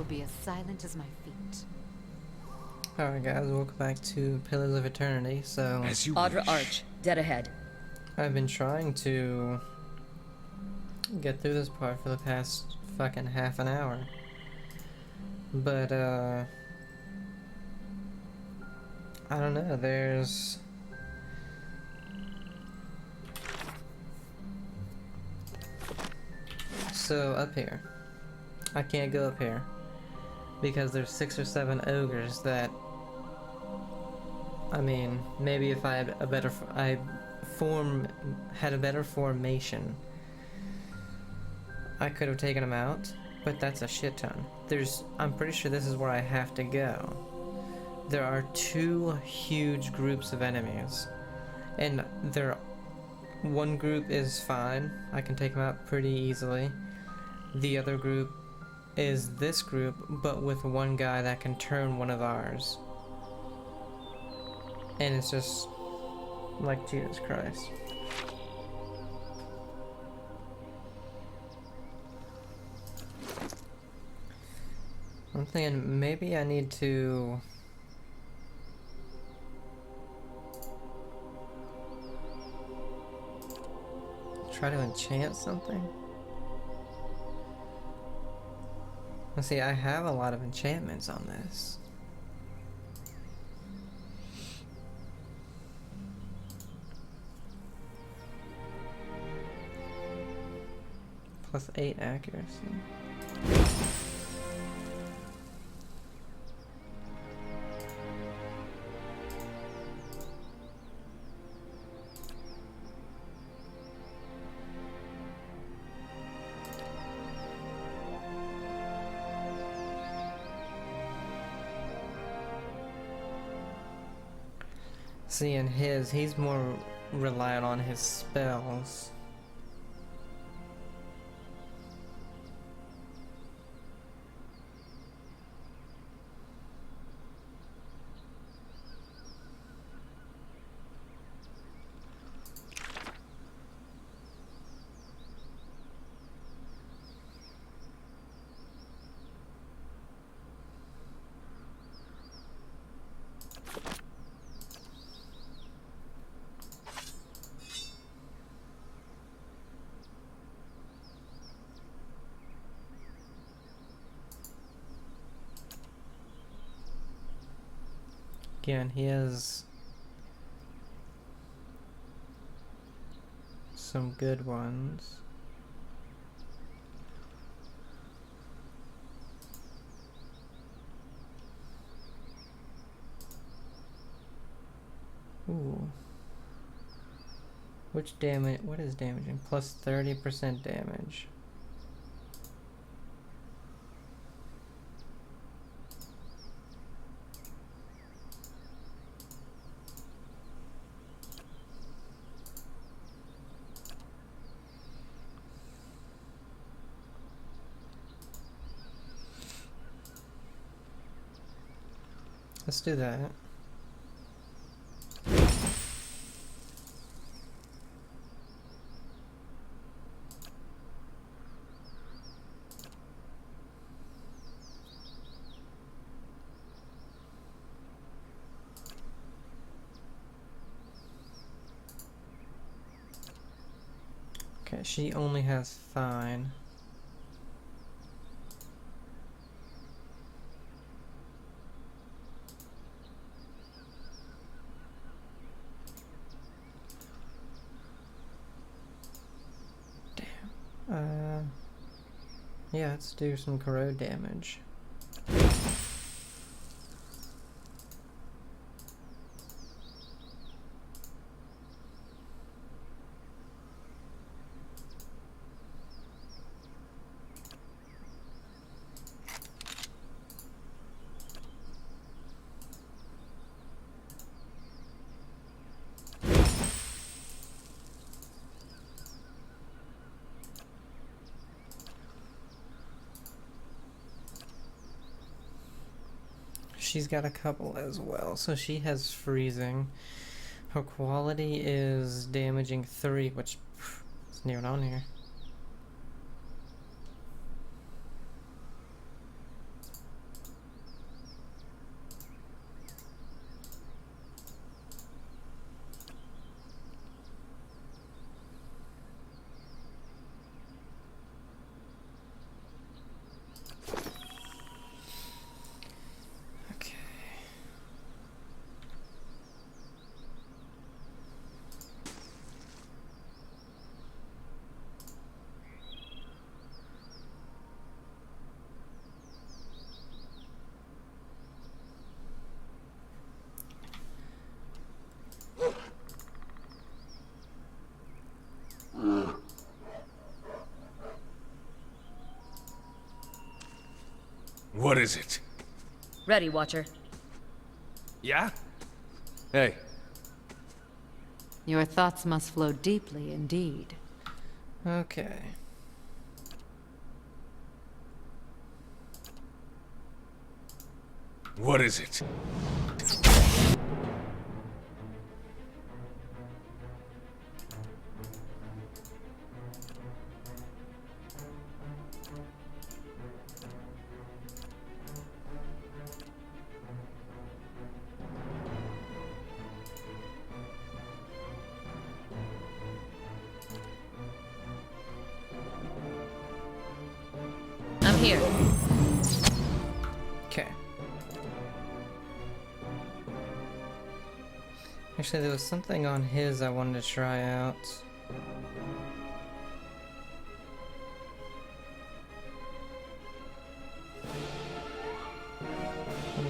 be as silent as my feet. Alright guys, welcome back to Pillars of Eternity. So, As you Audra wish. Arch, dead ahead. I've been trying to get through this part for the past fucking half an hour. But, I don't know, there's... So, up here. I can't go up here. Because there's 6 or 7 ogres that... I mean, maybe if I had a better... had a better formation, I could have taken them out, but that's a shit ton. I'm pretty sure this is where I have to go. There are 2 huge groups of enemies, and one group is fine. I can take them out pretty easily. The other group is this group, but with one guy that can turn one of ours. And it's just like Jesus Christ. I'm thinking maybe I need to try to enchant something. Let's see, I have a lot of enchantments on this. Plus 8 accuracy. See, in he's more reliant on his spells. Again, he has some good ones. Ooh. Which damage? What is damaging? Plus 30% damage. Let's do that. Okay, she only has fine. Yeah, let's do some corrode damage. She's got a couple as well, so she has freezing. Her quality is damaging 3, which is near on here. What is it? Ready, Watcher. Yeah? Hey, Your thoughts must flow deeply indeed. Okay. what is it? I'm here. Okay. Actually, there was something on his I wanted to try out.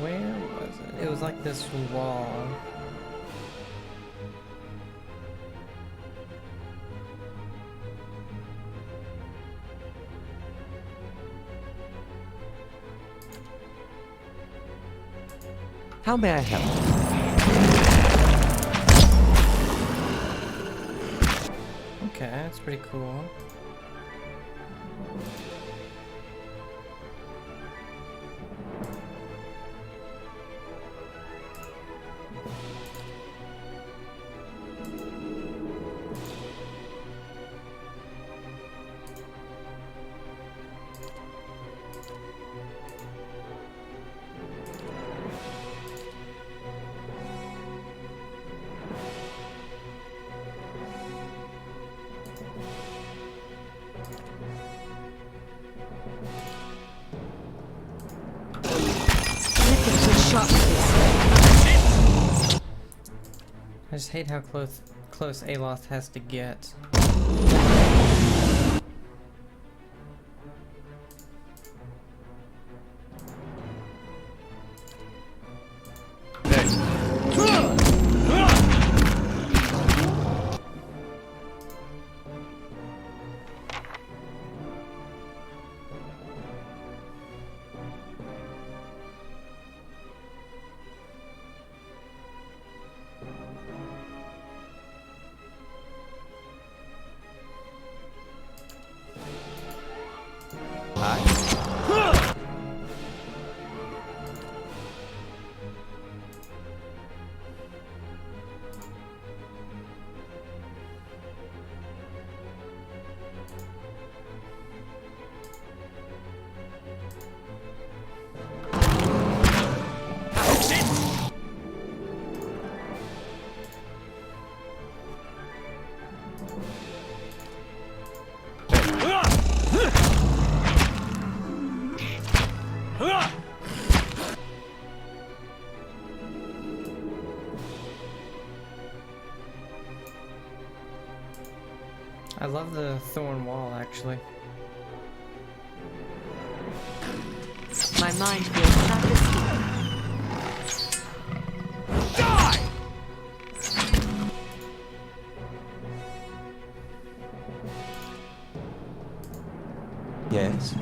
Where was it? It was like this wall. How may I help? Okay, that's pretty cool. I just hate how close Aloth has to get. I love the thorn wall, actually. My mind feels half asleep. Yes.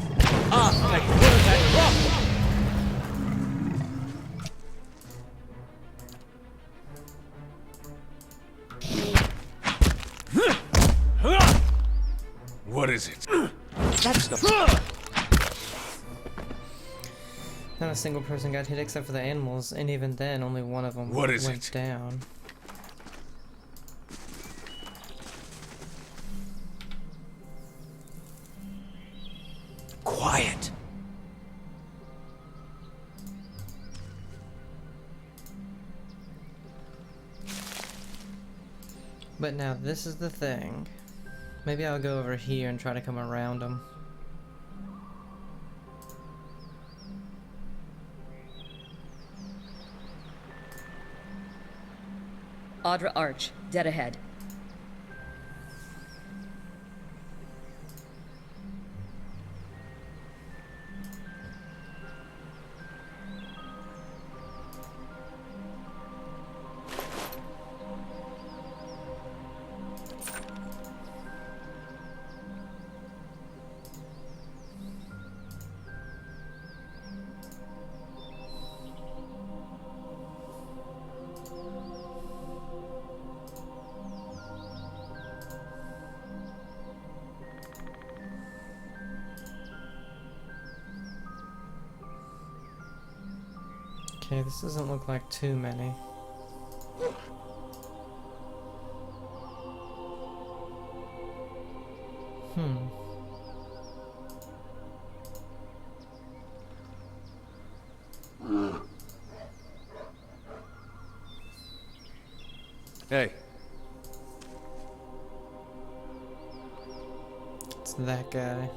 What is it? That's the. Not a single person got hit except for the animals, and even then, only one of them What is went it? down. Quiet. But now, this is the thing. Maybe I'll go over here and try to come around them. Audra Arch, dead ahead. Okay, this doesn't look like too many. Hmm. Hey, It's that guy.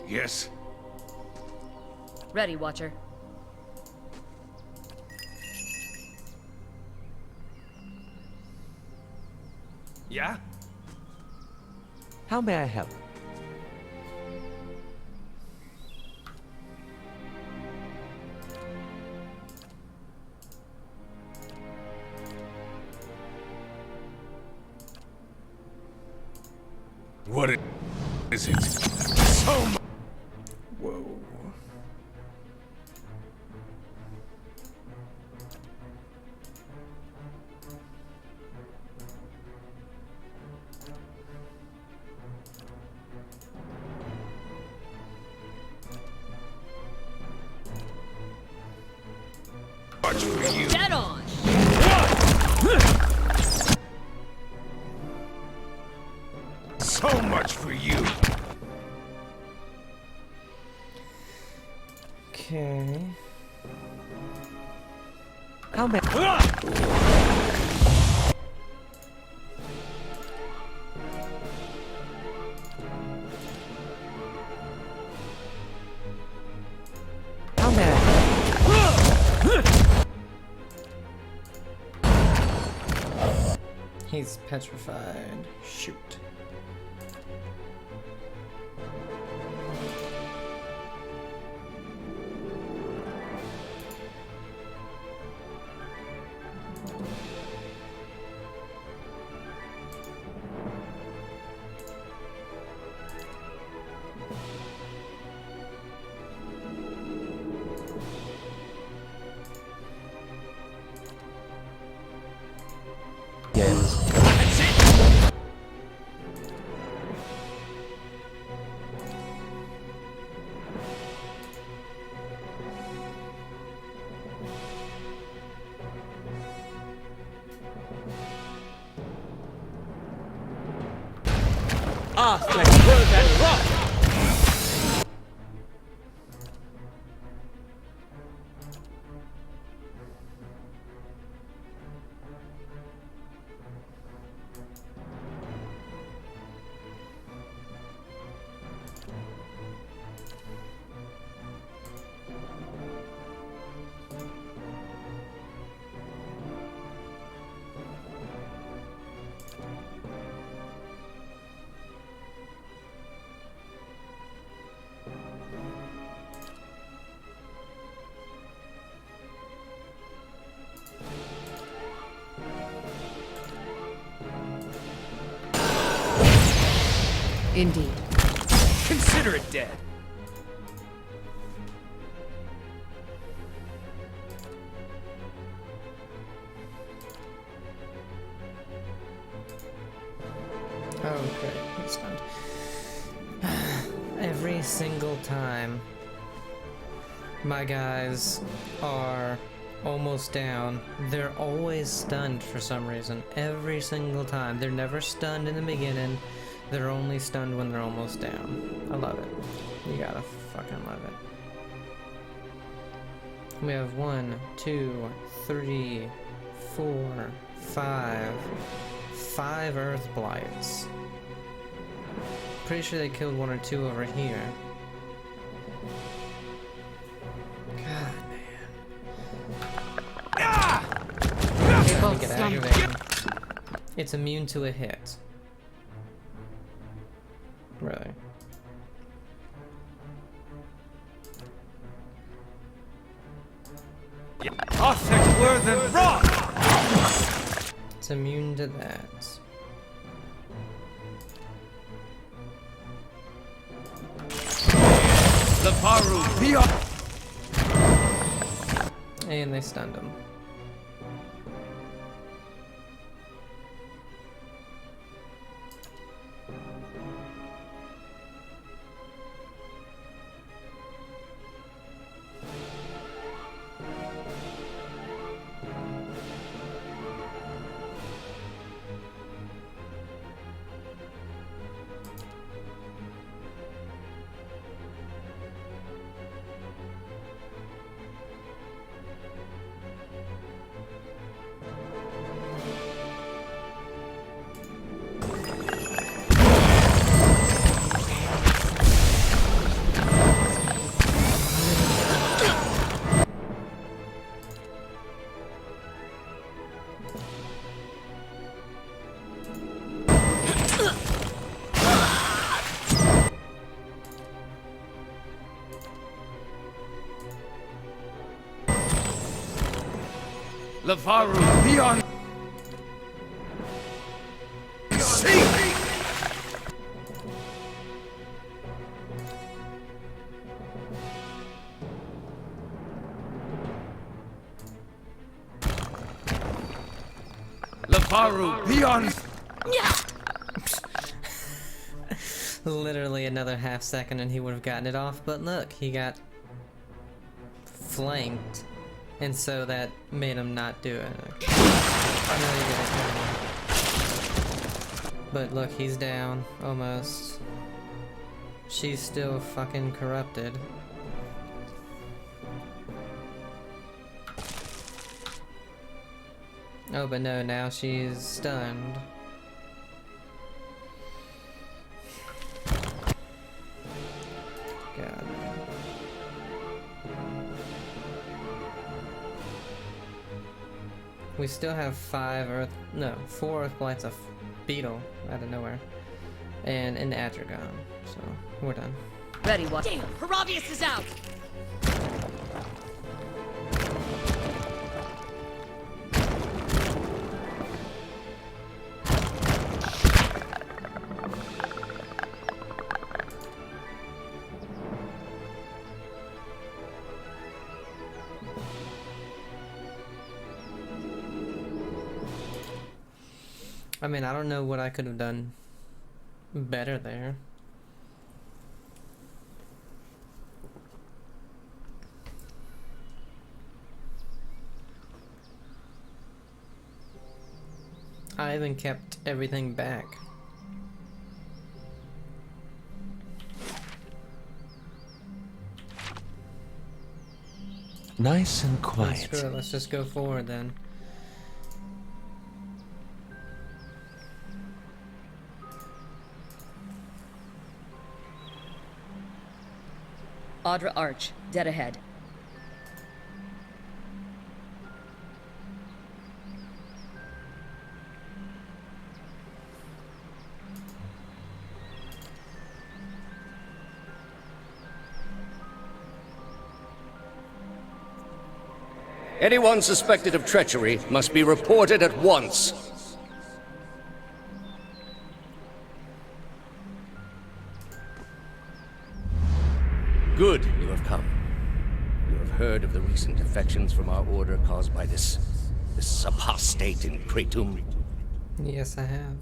yes. Ready, Watcher. Yeah? How may I help? What is it? So much. Whoa. Much for you. Dead on! So much for you. Okay. How may How may I help? He's petrified. Shoot. Yes. Ah, flesh, word and rock! Indeed. Consider it dead. Okay, he's stunned. Every single time my guys are almost down, they're always stunned for some reason. Every single time. They're never stunned in the beginning. They're only stunned when they're almost down. I love it. You gotta fucking love it. We have 1, 2, 3, 4, 5. 5 Earth Blights. Pretty sure they killed 1 or 2 over here. God, man. They Starting to both get stunned. aggravating. It's immune to a hit. Really. Offset word and rock. It's immune to that. The Baru. And they stunned him. Lavaru, beyond. See! Lavaru, beyond. Literally another half second and he would have gotten it off, but look, he got flanked, and so that made him not do it. Oh, no, he did it. But look, he's down, almost. She's still fucking corrupted. Oh, but no, now she's stunned. God. We still have 4 Earth Blights, a beetle out of nowhere, and an Atragon, so we're done. Ready, Watcher. Damn, Haravius is out! I mean, I don't know what I could have done better there. I even kept everything back. Nice and quiet. Screw it, let's just go forward then. Audra Arch, dead ahead. Anyone suspected of treachery must be reported at once. Good, you have come. You have heard of the recent defections from our order caused by this apostate in Kratom. Yes, I have.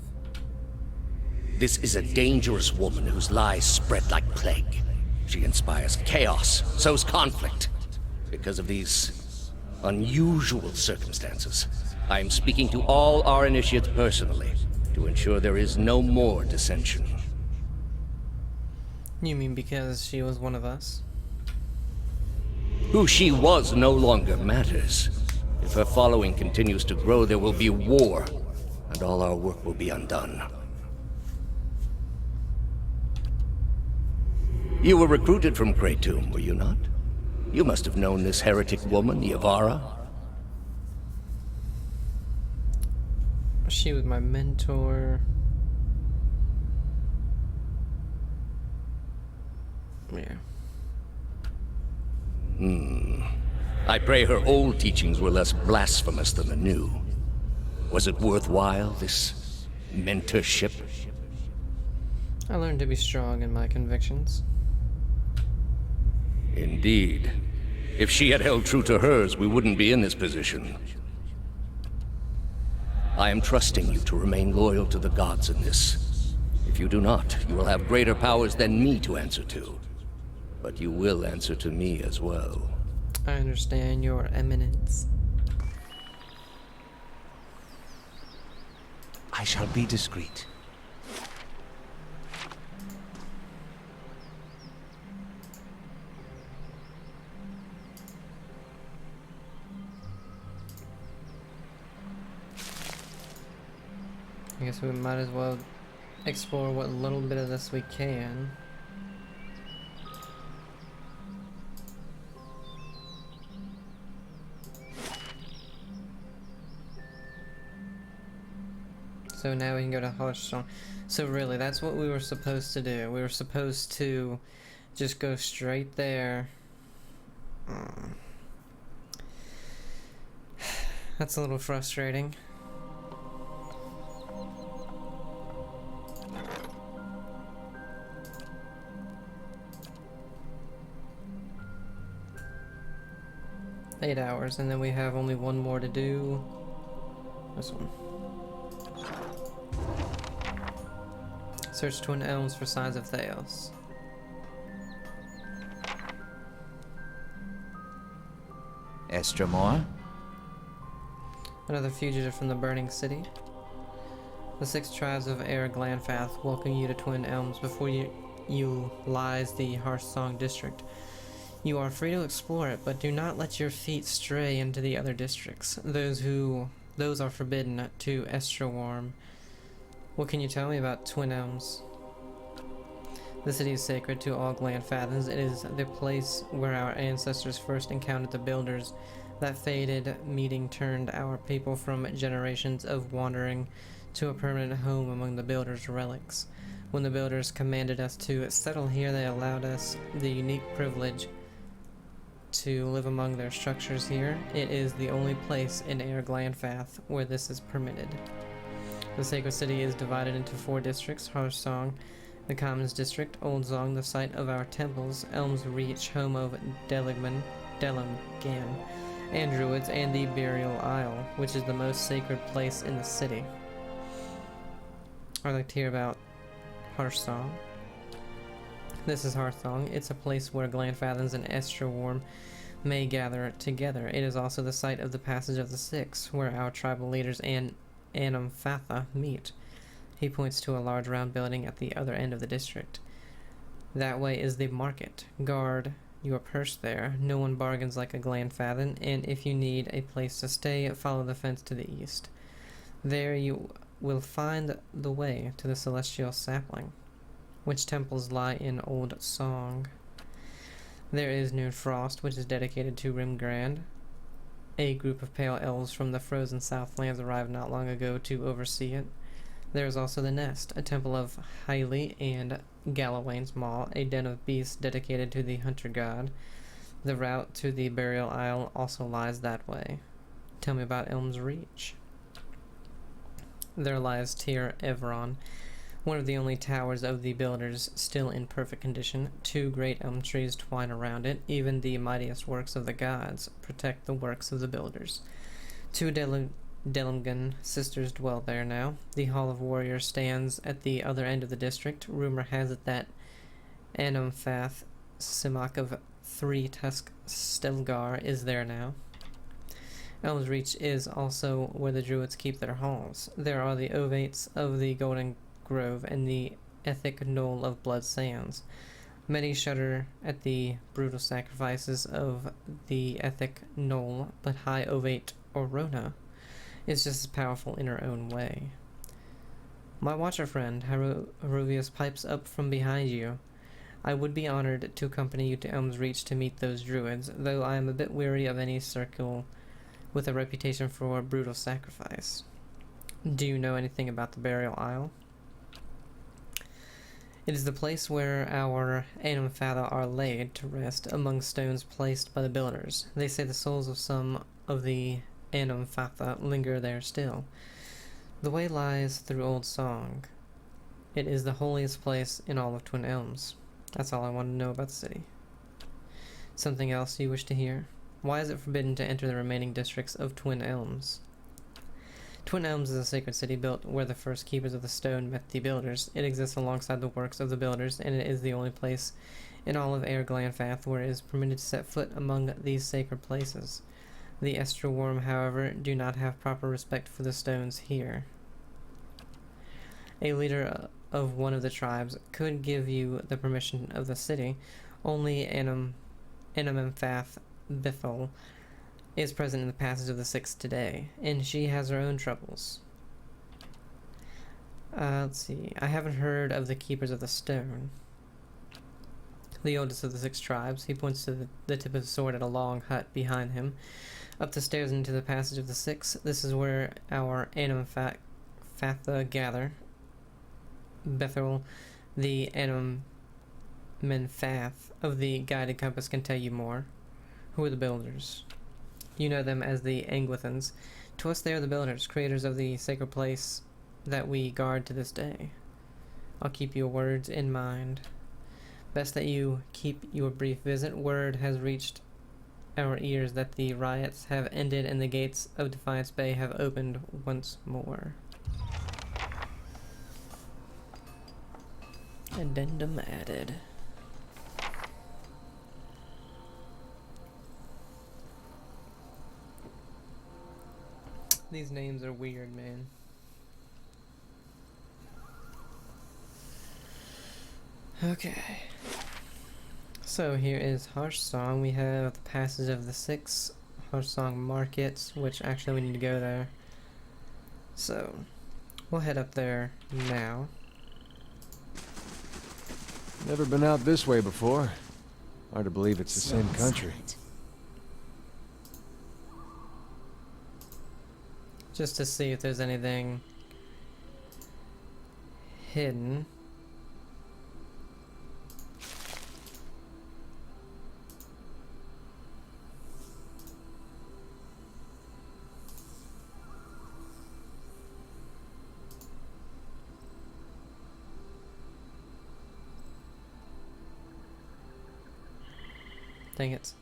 This is a dangerous woman whose lies spread like plague. She inspires chaos, sows conflict. Because of these unusual circumstances, I am speaking to all our initiates personally to ensure there is no more dissension. You mean because she was one of us? Who she was no longer matters. If her following continues to grow, there will be war, and all our work will be undone. You were recruited from Kratom, were you not? You must have known this heretic woman, Yavara. She was my mentor. Yeah. I pray her old teachings were less blasphemous than the new. Was it worthwhile, this mentorship? I learned to be strong in my convictions. Indeed. If she had held true to hers, we wouldn't be in this position. I am trusting you to remain loyal to the gods in this. If you do not, you will have greater powers than me to answer to. But you will answer to me as well. I understand, Your Eminence. I shall be discreet. I guess we might as well explore what little bit of this we can. So now we can go to Hearthstone. So really, that's what we were supposed to do. We were supposed to just go straight there. That's a little frustrating. Eight hours, and then we have only one more to do. This one. Search Twin Elms for signs of Theos. Estremor? Another fugitive from the burning city. The 6 tribes of Air Glanfath welcome you to Twin Elms. Before you lies the Hearthsong district. You are free to explore it, but do not let your feet stray into the other districts. Those are forbidden to Estrewarm. What can you tell me about Twin Elms? The city is sacred to all Glanfathans. It is the place where our ancestors first encountered the Builders. That fated meeting turned our people from generations of wandering to a permanent home among the Builders' relics. When the Builders commanded us to settle here, they allowed us the unique privilege to live among their structures here. It is the only place in Air Glanfath where this is permitted. The sacred city is divided into 4 districts: Hearthsong, the Commons District, Old Zong, the site of our temples, Elm's Reach, home of Delimgan, and Druids, and the Burial Isle, which is the most sacred place in the city. I'd like to hear about Hearthsong. This is Hearthsong. It's a place where Glanfathans and Estrewarm may gather together. It is also the site of the Passage of the Six, where our tribal leaders and Anamfatha meet. He points to a large round building at the other end of the district. That way is the market. Guard your purse there. No one bargains like a Glanfathan, and if you need a place to stay, follow the fence to the east. There you will find the way to the Celestial Sapling, which temples lie in Old Song. There is Noon Frost, which is dedicated to Rimgrand. A group of pale elves from the frozen Southlands arrived not long ago to oversee it. There is also the Nest, a temple of Hylie and Galawain's Maw, a den of beasts dedicated to the hunter god. The route to the Burial Isle also lies that way. Tell me about Elm's Reach. There lies Tir Evron, one of the only towers of the Builders still in perfect condition. 2 great elm trees twine around it. Even the mightiest works of the gods protect the works of the Builders. 2 Delimgan sisters dwell there now. The Hall of Warriors stands at the other end of the district. Rumor has it that Anamfath, Simak of 3 Tusk Stelgar, is there now. Elm's Reach is also where the Druids keep their halls. There are the Ovates of the Golden Grove and the Ethic Knoll of Blood Sands. Many shudder at the brutal sacrifices of the Ethic Knoll, but High Ovate Orona is just as powerful in her own way. My watcher friend, Haruvius, pipes up from behind you. I would be honored to accompany you to Elm's Reach to meet those druids, though I am a bit weary of any circle with a reputation for brutal sacrifice. Do you know anything about the Burial Isle? It is the place where our Anamfatha are laid to rest among stones placed by the Builders. They say the souls of some of the Anamfatha linger there still. The way lies through Old Song. It is the holiest place in all of Twin Elms. That's all I want to know about the city. Something else you wish to hear? Why is it forbidden to enter the remaining districts of Twin Elms? Twin Elms is a sacred city built where the first keepers of the stone met the Builders. It exists alongside the works of the Builders, and it is the only place in all of Air Glanfath where it is permitted to set foot among these sacred places. The Estrewarm, however, do not have proper respect for the stones here. A leader of one of the tribes could give you the permission of the city. Only Anamemphath Bithel is present in the Passage of the Six today, and she has her own troubles. Let's see. I haven't heard of the Keepers of the Stone. The oldest of the 6 tribes. He points to the tip of his sword at a long hut behind him. Up the stairs into the Passage of the Six. This is where our Anamfatha gather. Bethel, the Anamemphath of the Guided Compass, can tell you more. Who are the Builders? You know them as the Angwithans. To us they are the builders, creators of the sacred place that we guard to this day. I'll keep your words in mind. Best that you keep your brief visit. Word has reached our ears that the riots have ended and the gates of Defiance Bay have opened once more. Addendum added. These names are weird, man. Okay. So here is Harsh Song. We have the Passage of the Six, Harsh Song Markets, which actually we need to go there. So, we'll head up there now. Never been out this way before. Hard to believe it's the same country. Just to see if there's anything hidden. Dang it.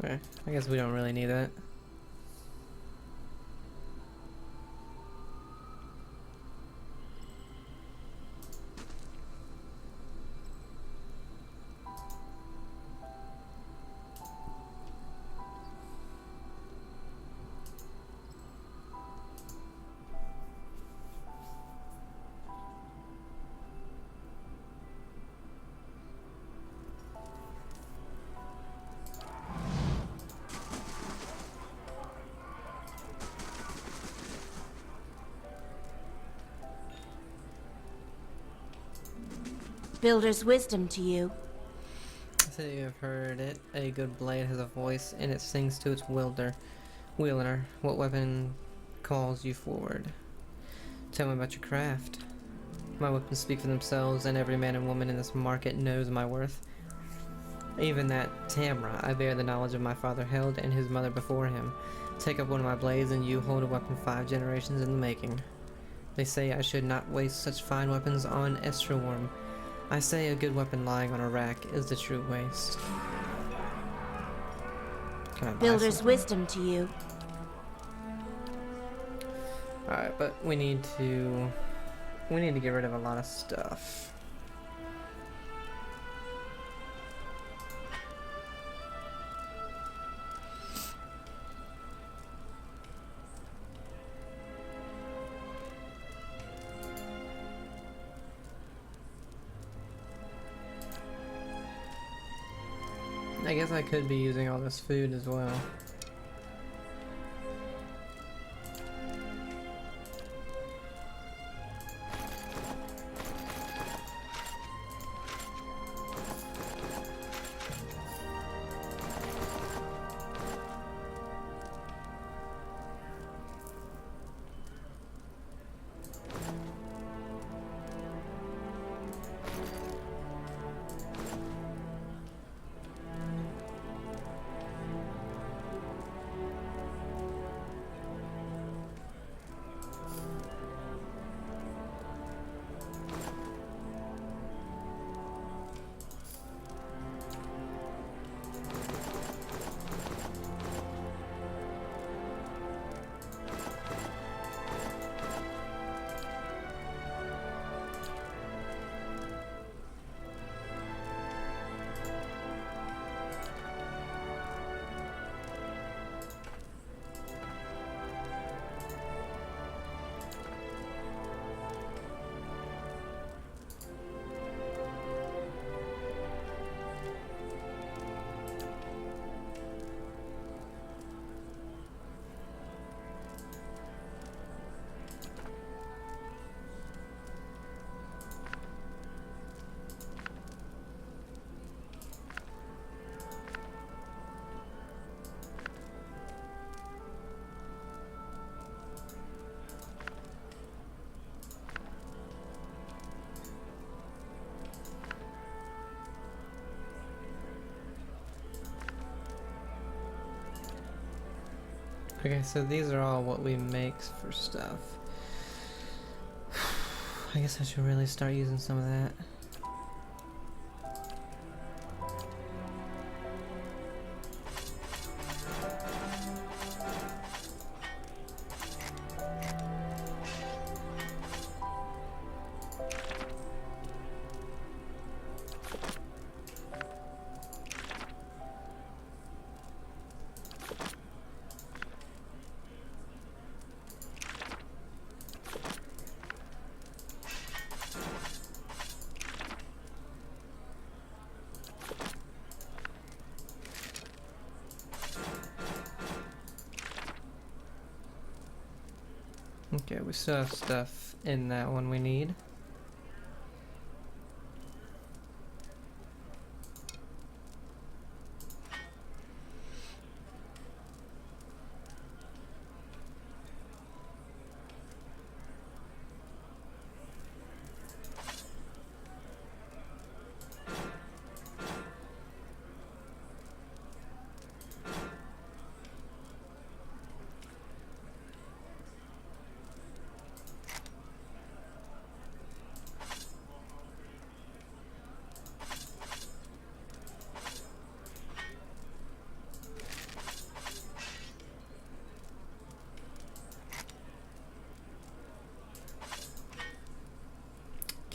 Okay, I guess we don't really need that. Builder's wisdom to you. So you have heard it. A good blade has a voice, and it sings to its wielder. What weapon calls you forward? Tell me about your craft. My weapons speak for themselves, and every man and woman in this market knows my worth. Even that Tamra, I bear the knowledge of my father held, and his mother before him. Take up one of my blades, and you hold a weapon 5 generations in the making. They say I should not waste such fine weapons on Estraworm. I say a good weapon lying on a rack is the true waste. Can I buy Builder's some? wisdom to you. Alright, but we need to get rid of a lot of stuff. I guess I could be using all this food as well. Okay, so these are all what we make for stuff. I guess I should really start using some of that. Okay, we still have stuff in that one we need.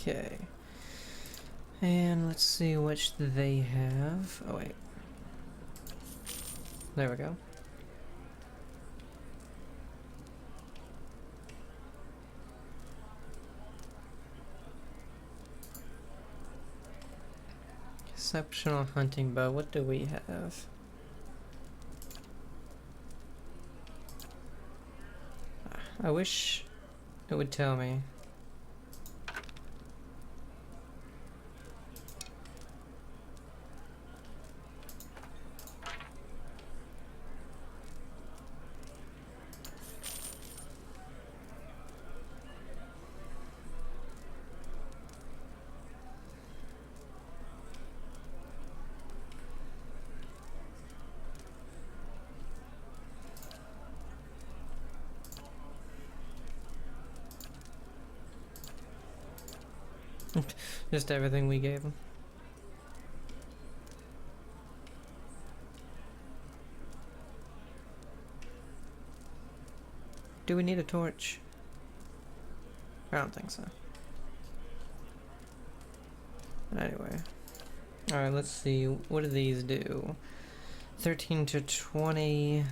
Okay. And let's see which they have. Oh wait. There we go. Exceptional hunting bow. What do we have? I wish it would tell me. Just everything we gave him. Do we need a torch? I don't think so. Anyway. Alright, let's see. What do these do? 13 to 20.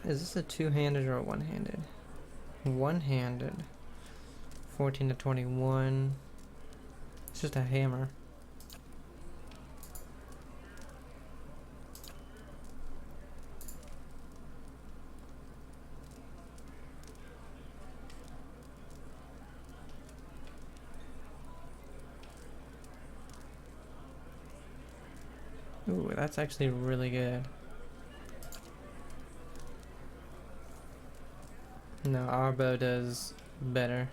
Is this a two-handed or a one-handed? One-handed. 14 to 21. It's just a hammer. Ooh, that's actually really good. No, our bow does better.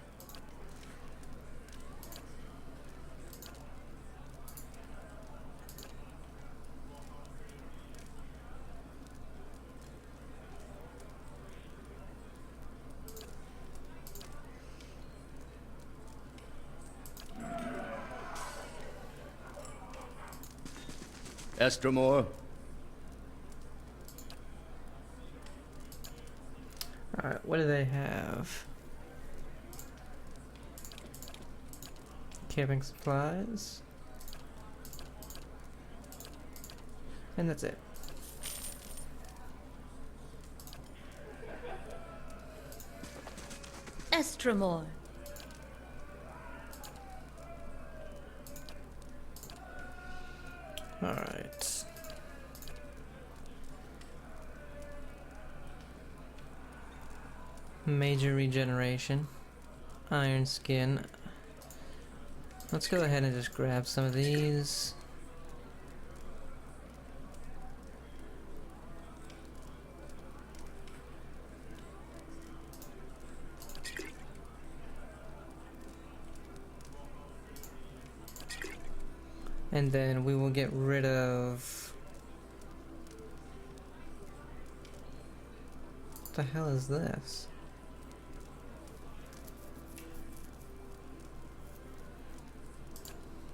Estremor? Alright, what do they have? Camping supplies. And that's it. Estremor. Alright. Major regeneration. Iron skin. Let's go ahead and just grab some of these. And then we will get rid of the hell is this?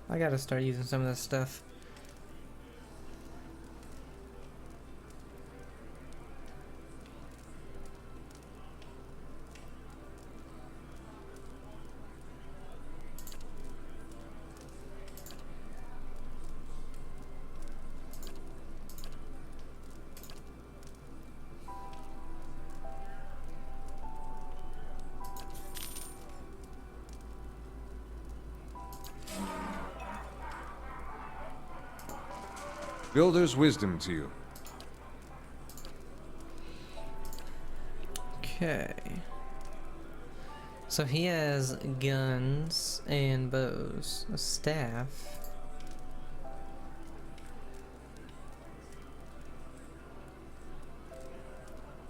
I gotta start using some of this stuff. Builder's wisdom to you. Okay. So he has guns and bows, a staff.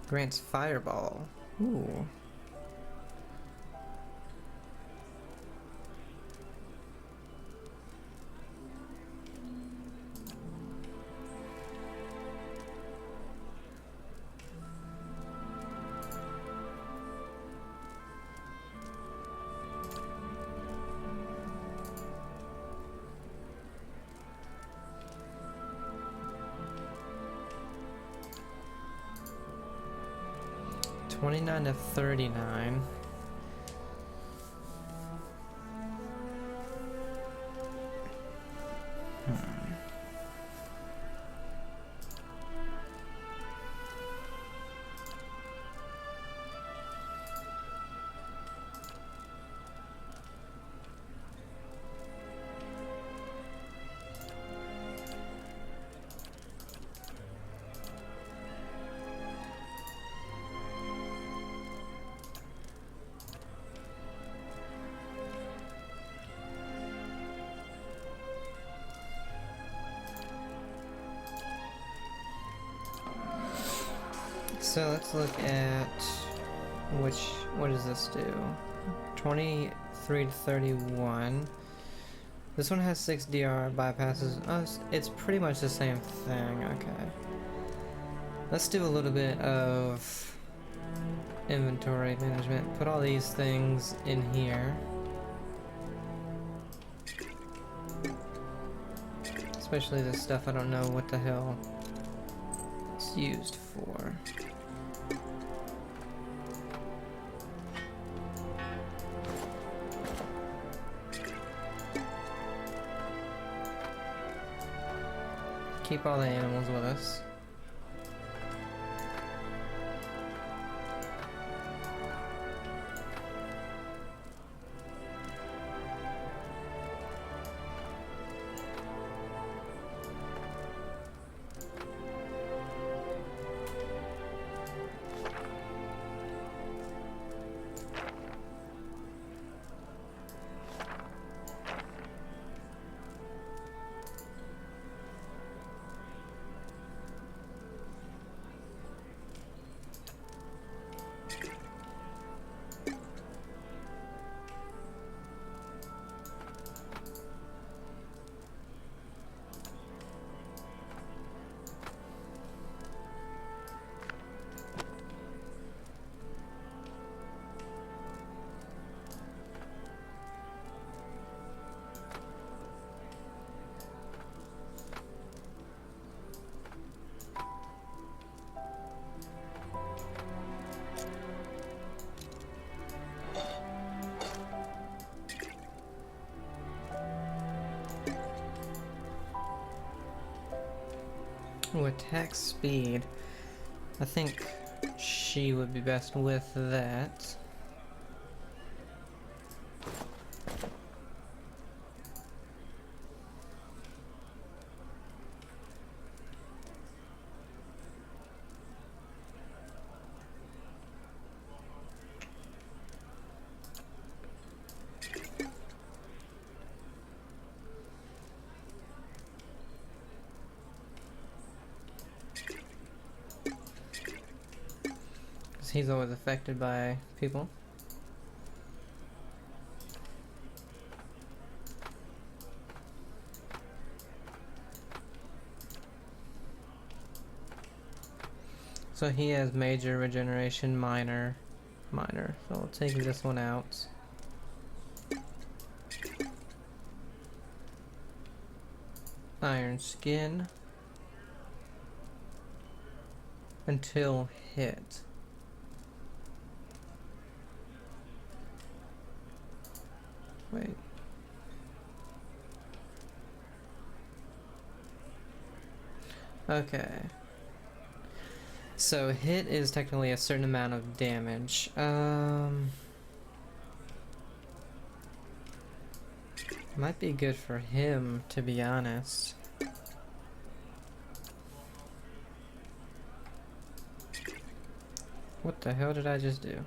Grants fireball. Ooh. $29 to $39. So let's look at what does this do? 23 to 31. This one has 6 DR bypasses. Oh, it's pretty much the same thing. Okay. Let's do a little bit of inventory management. Put all these things in here. Especially this stuff I don't know what the hell it's used for. Keep all the animals with us. Ooh, attack speed. I think she would be best with that. He's always affected by people. So he has major regeneration, minor. So we'll take this one out. Iron skin. Until hit. Wait. Okay. So hit is technically a certain amount of damage. Might be good for him, to be honest. What the hell did I just do?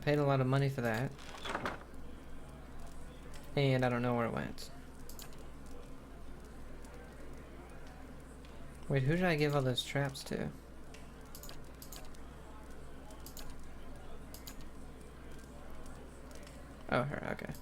Paid a lot of money for that. And I don't know where it went. Wait, who did I give all those traps to? Oh, her, okay.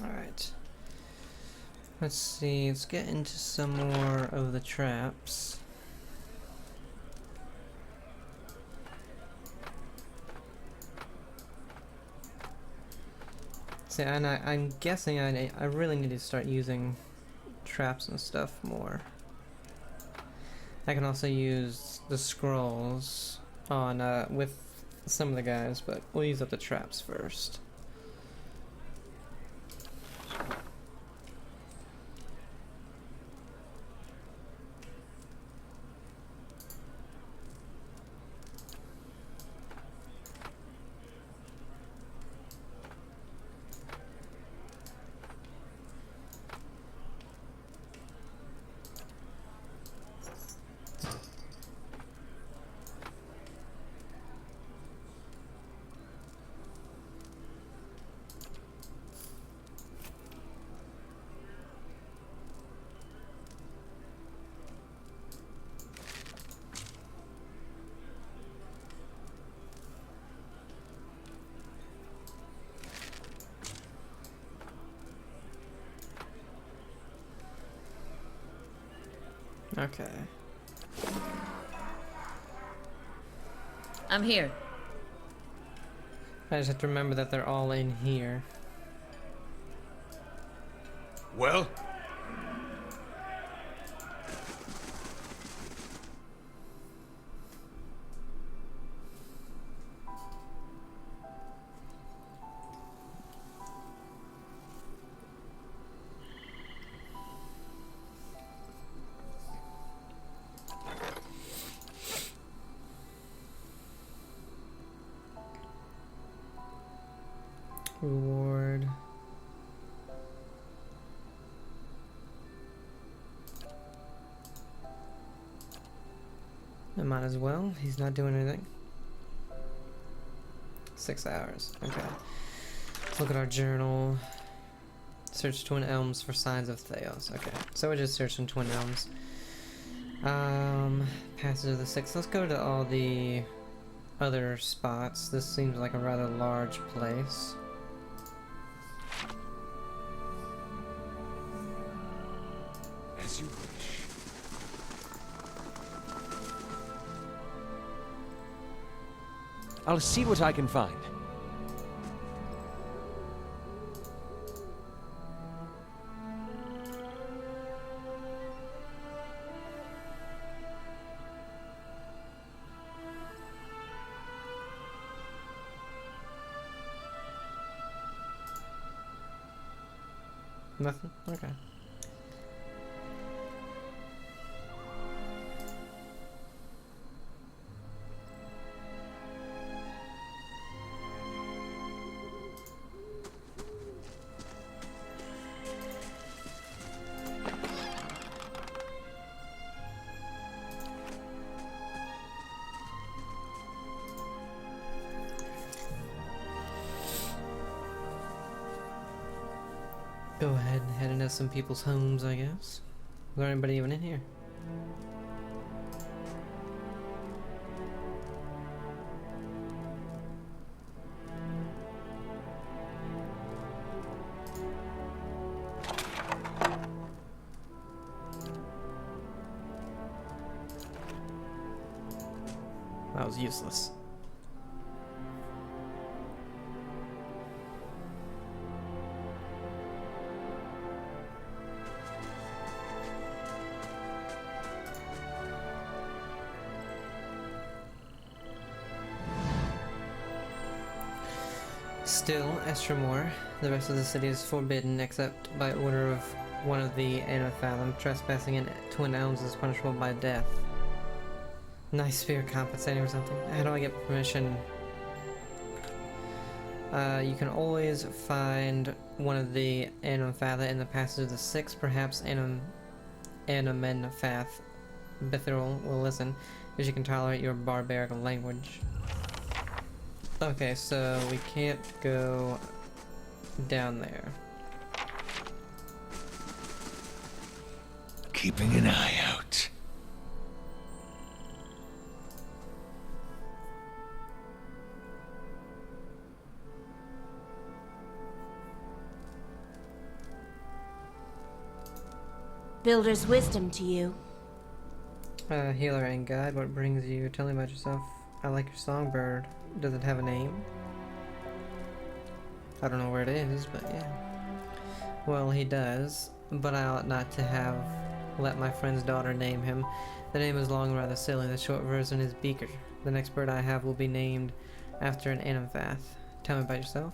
Alright. Let's see, let's get into some more of the traps. See, and I'm guessing I really need to start using traps and stuff more. I can also use the scrolls on with some of the guys, but we'll use up the traps first. Okay. I'm here. I just have to remember that they're all in here. Well? Reward. I might as well. He's not doing anything. 6 hours. Okay. Let's look at our journal. Search Twin Elms for signs of Theos. Okay, so we're just searching Twin Elms. Passage of the Six. Let's go to all the other spots. This seems like a rather large place. As you wish. I'll see what I can find. Nothing? Okay. Go ahead and head into some people's homes, I guess. Is there anybody even in here? That was useless. Still, Estremor, the rest of the city is forbidden except by order of one of the Anaphalim. Trespassing in Twin Elms is punishable by death. Nice spear compensating or something. How do I get permission? You can always find one of the Anaphatha in the Passage of the Six. Perhaps Anamenfath Bithral will listen, if she can tolerate your barbaric language. Okay, so we can't go down there. Keeping an eye out. Builder's wisdom to you. Healer and guide, what brings you? Tell me about yourself. I like your songbird. Does it have a name? I don't know where it is, but yeah. Well, he does, but I ought not to have let my friend's daughter name him. The name is long and rather silly. The short version is Beaker. The next bird I have will be named after an Anaphath. Tell me about yourself.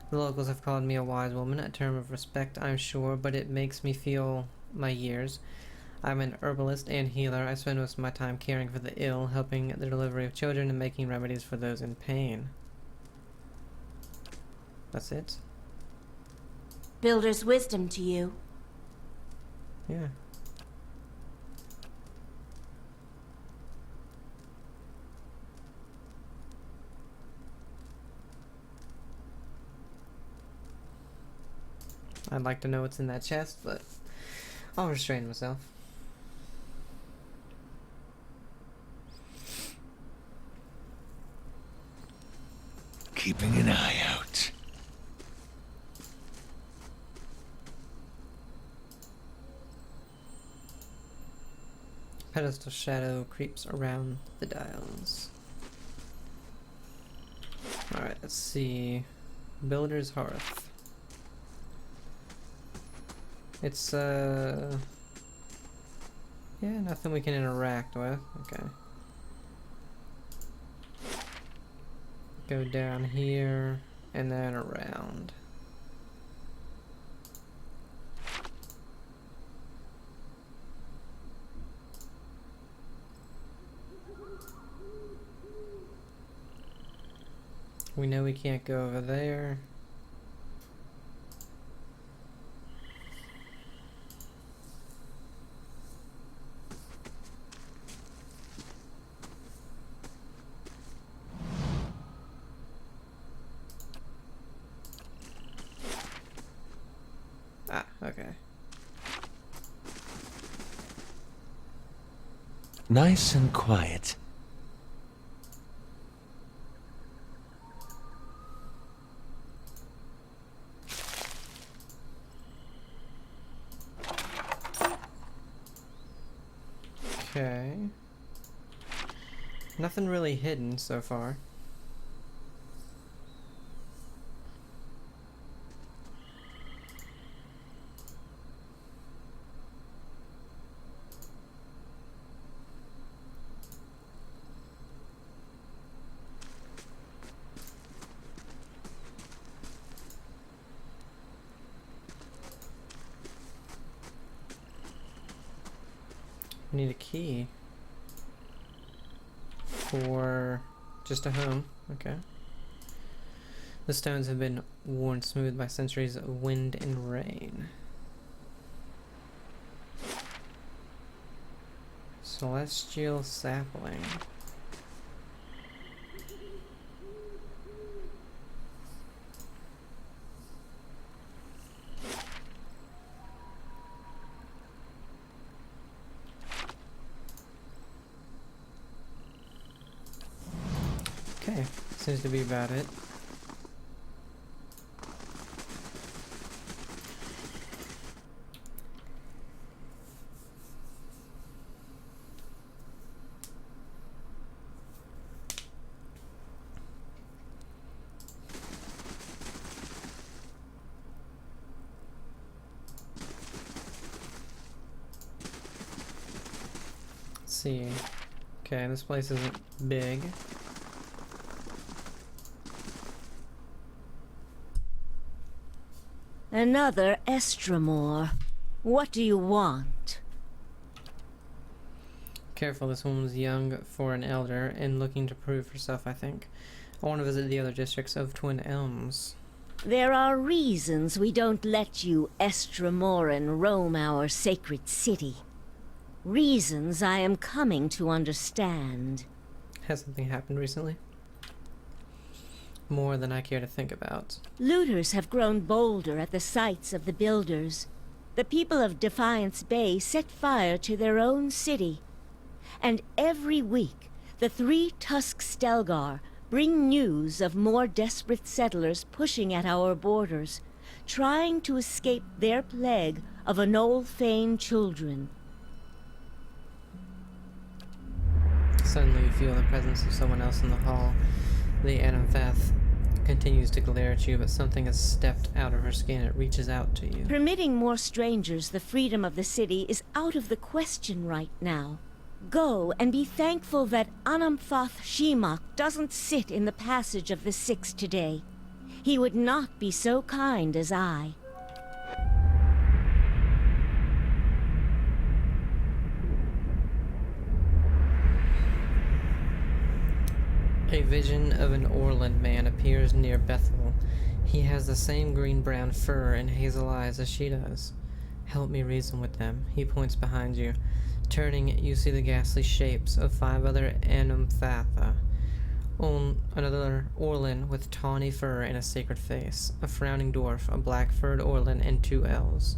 The locals have called me a wise woman, a term of respect, I'm sure, but it makes me feel my years. I'm an herbalist and healer. I spend most of my time caring for the ill, helping the delivery of children, and making remedies for those in pain. That's it? Builder's wisdom to you. Yeah. I'd like to know what's in that chest, but I'll restrain myself. Keeping an eye out. Pedestal shadow creeps around the dials. Alright, let's see. Builder's Hearth. It's, yeah, nothing we can interact with. Okay. Go down here, and then around. We know we can't go over there. Nice and quiet. Okay. Nothing really hidden so far. Need a key for just a home. Okay. The stones have been worn smooth by centuries of wind and rain. Celestial sapling. Okay, seems to be about it. Let's see. Okay, this place isn't big. Another Estremor. What do you want? Careful, this woman's young for an elder and looking to prove herself, I think. I want to visit the other districts of Twin Elms. There are reasons we don't let you Estremoran roam our sacred city. Reasons I am coming to understand. Has something happened recently? More than I care to think about. Looters have grown bolder at the sites of the builders. The people of Defiance Bay set fire to their own city. And every week, the 3 Tusk Stelgar bring news of more desperate settlers pushing at our borders, trying to escape their plague of Anolfane children. Suddenly you feel the presence of someone else in the hall. The Anamfath continues to glare at you, but something has stepped out of her skin. It reaches out to you. Permitting more strangers the freedom of the city is out of the question right now. Go and be thankful that Anamfath Shimak doesn't sit in the passage of the Six today. He would not be so kind as I. A vision of an Orland man appears near Bethel. He has the same green-brown fur and hazel eyes as she does. Help me reason with them. He points behind you. Turning, you see the ghastly shapes of 5 other Anamfatha. Another Orland with tawny fur and a sacred face. A frowning dwarf, a black-furred Orland, and 2 elves.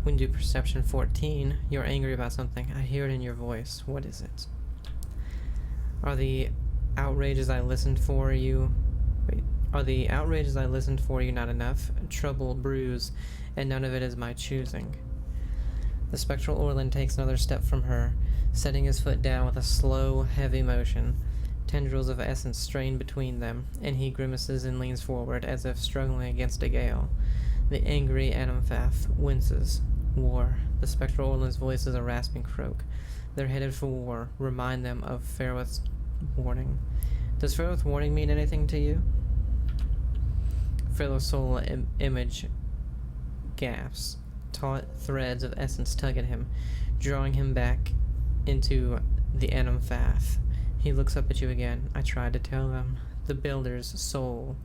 When you do perception 14, you're angry about something. I hear it in your voice. What is it? Are the outrages I listened for you... Wait. Are the outrages I listened for you not enough? Trouble brews, and none of it is my choosing. The spectral Orland takes another step from her, setting his foot down with a slow, heavy motion. Tendrils of essence strain between them, and he grimaces and leans forward as if struggling against a gale. The angry Anamfath winces. War. The spectral Orland's voice is a rasping croak. They're headed for war. Remind them of Ferroth's warning. Does Ferroth's warning mean anything to you? Ferroth's soul image gasps. Taut threads of essence tug at him, drawing him back into the Anamfath. He looks up at you again. I tried to tell them. The Builder's soul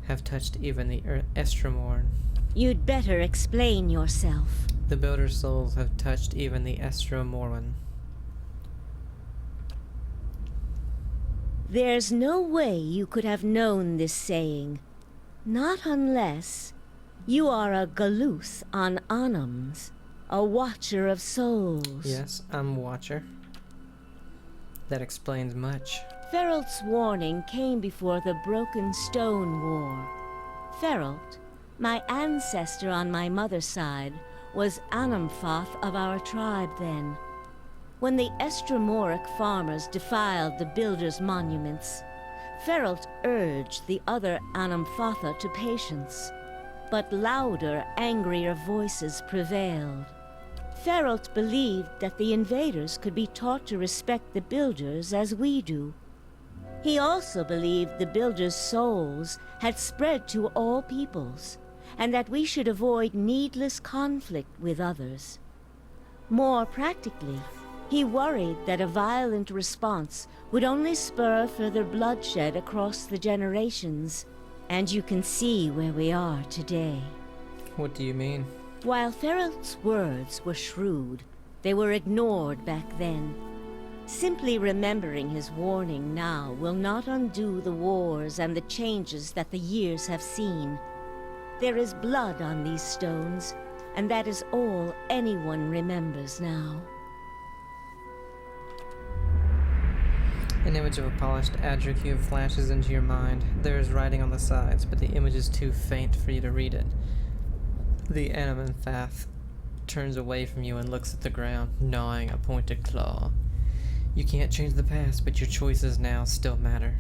have touched even the Estremorn. You'd better explain yourself. The Builder's souls have touched even the Estremorn. There's no way you could have known this saying. Not unless you are a Galuth on Anams. a watcher of souls. Yes, I'm a watcher. That explains much. Feralt's warning came before the Broken Stone War. Feralt, my ancestor on my mother's side, was Anamfoth of our tribe then. When the Estromoric farmers defiled the builders' monuments, Feralt urged the other Anamfotha to patience, but louder, angrier voices prevailed. Feralt believed that the invaders could be taught to respect the builders as we do. He also believed the builders' souls had spread to all peoples, and that we should avoid needless conflict with others. More practically, he worried that a violent response would only spur further bloodshed across the generations, and you can see where we are today. What do you mean? While Feralt's words were shrewd, they were ignored back then. Simply remembering his warning now will not undo the wars and the changes that the years have seen. There is blood on these stones, and that is all anyone remembers now. An image of a polished Adra cube flashes into your mind. There is writing on the sides, but the image is too faint for you to read it. The Anamanthath turns away from you and looks at the ground, gnawing a pointed claw. You can't change the past, but your choices now still matter.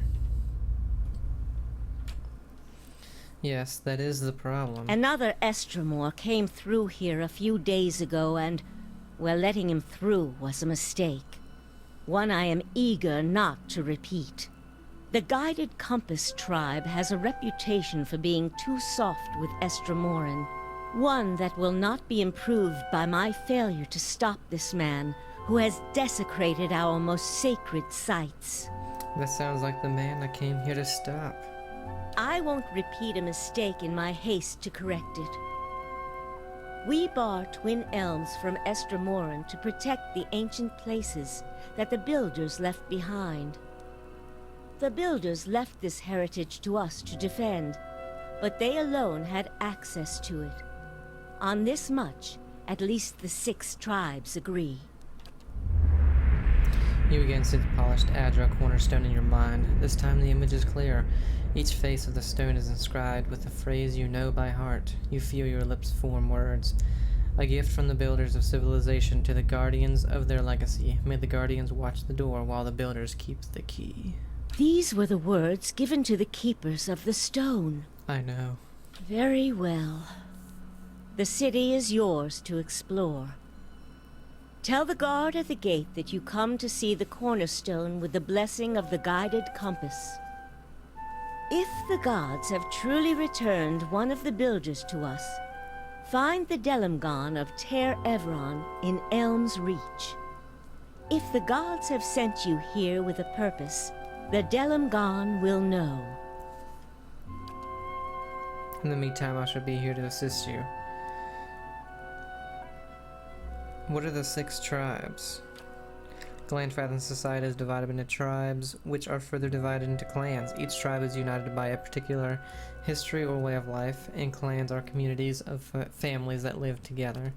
Yes, that is the problem. Another Estromor came through here a few days ago and, well, letting him through was a mistake. One I am eager not to repeat. The Guided Compass tribe has a reputation for being too soft with Estromoran. One that will not be improved by my failure to stop this man who has desecrated our most sacred sites. That sounds like the man I came here to stop. I won't repeat a mistake in my haste to correct it. We bar Twin Elms from Estromoran to protect the ancient places that the Builders left behind. The Builders left this heritage to us to defend, but they alone had access to it. On this much, at least the 6 tribes agree. You again see the polished Adra cornerstone in your mind. This time the image is clear. Each face of the stone is inscribed with a phrase you know by heart. You feel your lips form words. A gift from the builders of civilization to the guardians of their legacy. May the guardians watch the door while the builders keep the key. These were the words given to the keepers of the stone. I know. Very well. The city is yours to explore. Tell the guard at the gate that you come to see the cornerstone with the blessing of the Guided Compass. If the gods have truly returned one of the builders to us, find the Delimgon of Ter Evron in Elm's Reach. If the gods have sent you here with a purpose, the Delimgon will know. In the meantime, I shall be here to assist you. What are the 6 tribes? Glanfathon's society is divided into tribes, which are further divided into clans. Each tribe is united by a particular history or way of life, and clans are communities of families that live together.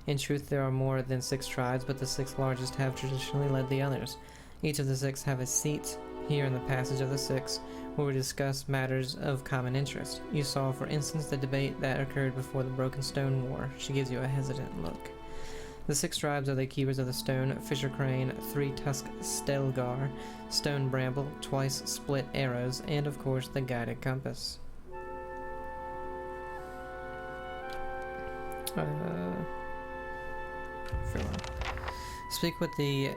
In truth, there are more than 6 tribes, but the 6 largest have traditionally led the others. Each of the 6 have a seat here in the Passage of the 6, where we discuss matters of common interest. You saw, for instance, the debate that occurred before the Broken Stone War. She gives you a hesitant look. The 6 tribes are the keepers of the stone, Fisher Crane, 3-tusked Stelgar, Stone Bramble, Twice Split Arrows, and of course the Guided Compass. Speak with the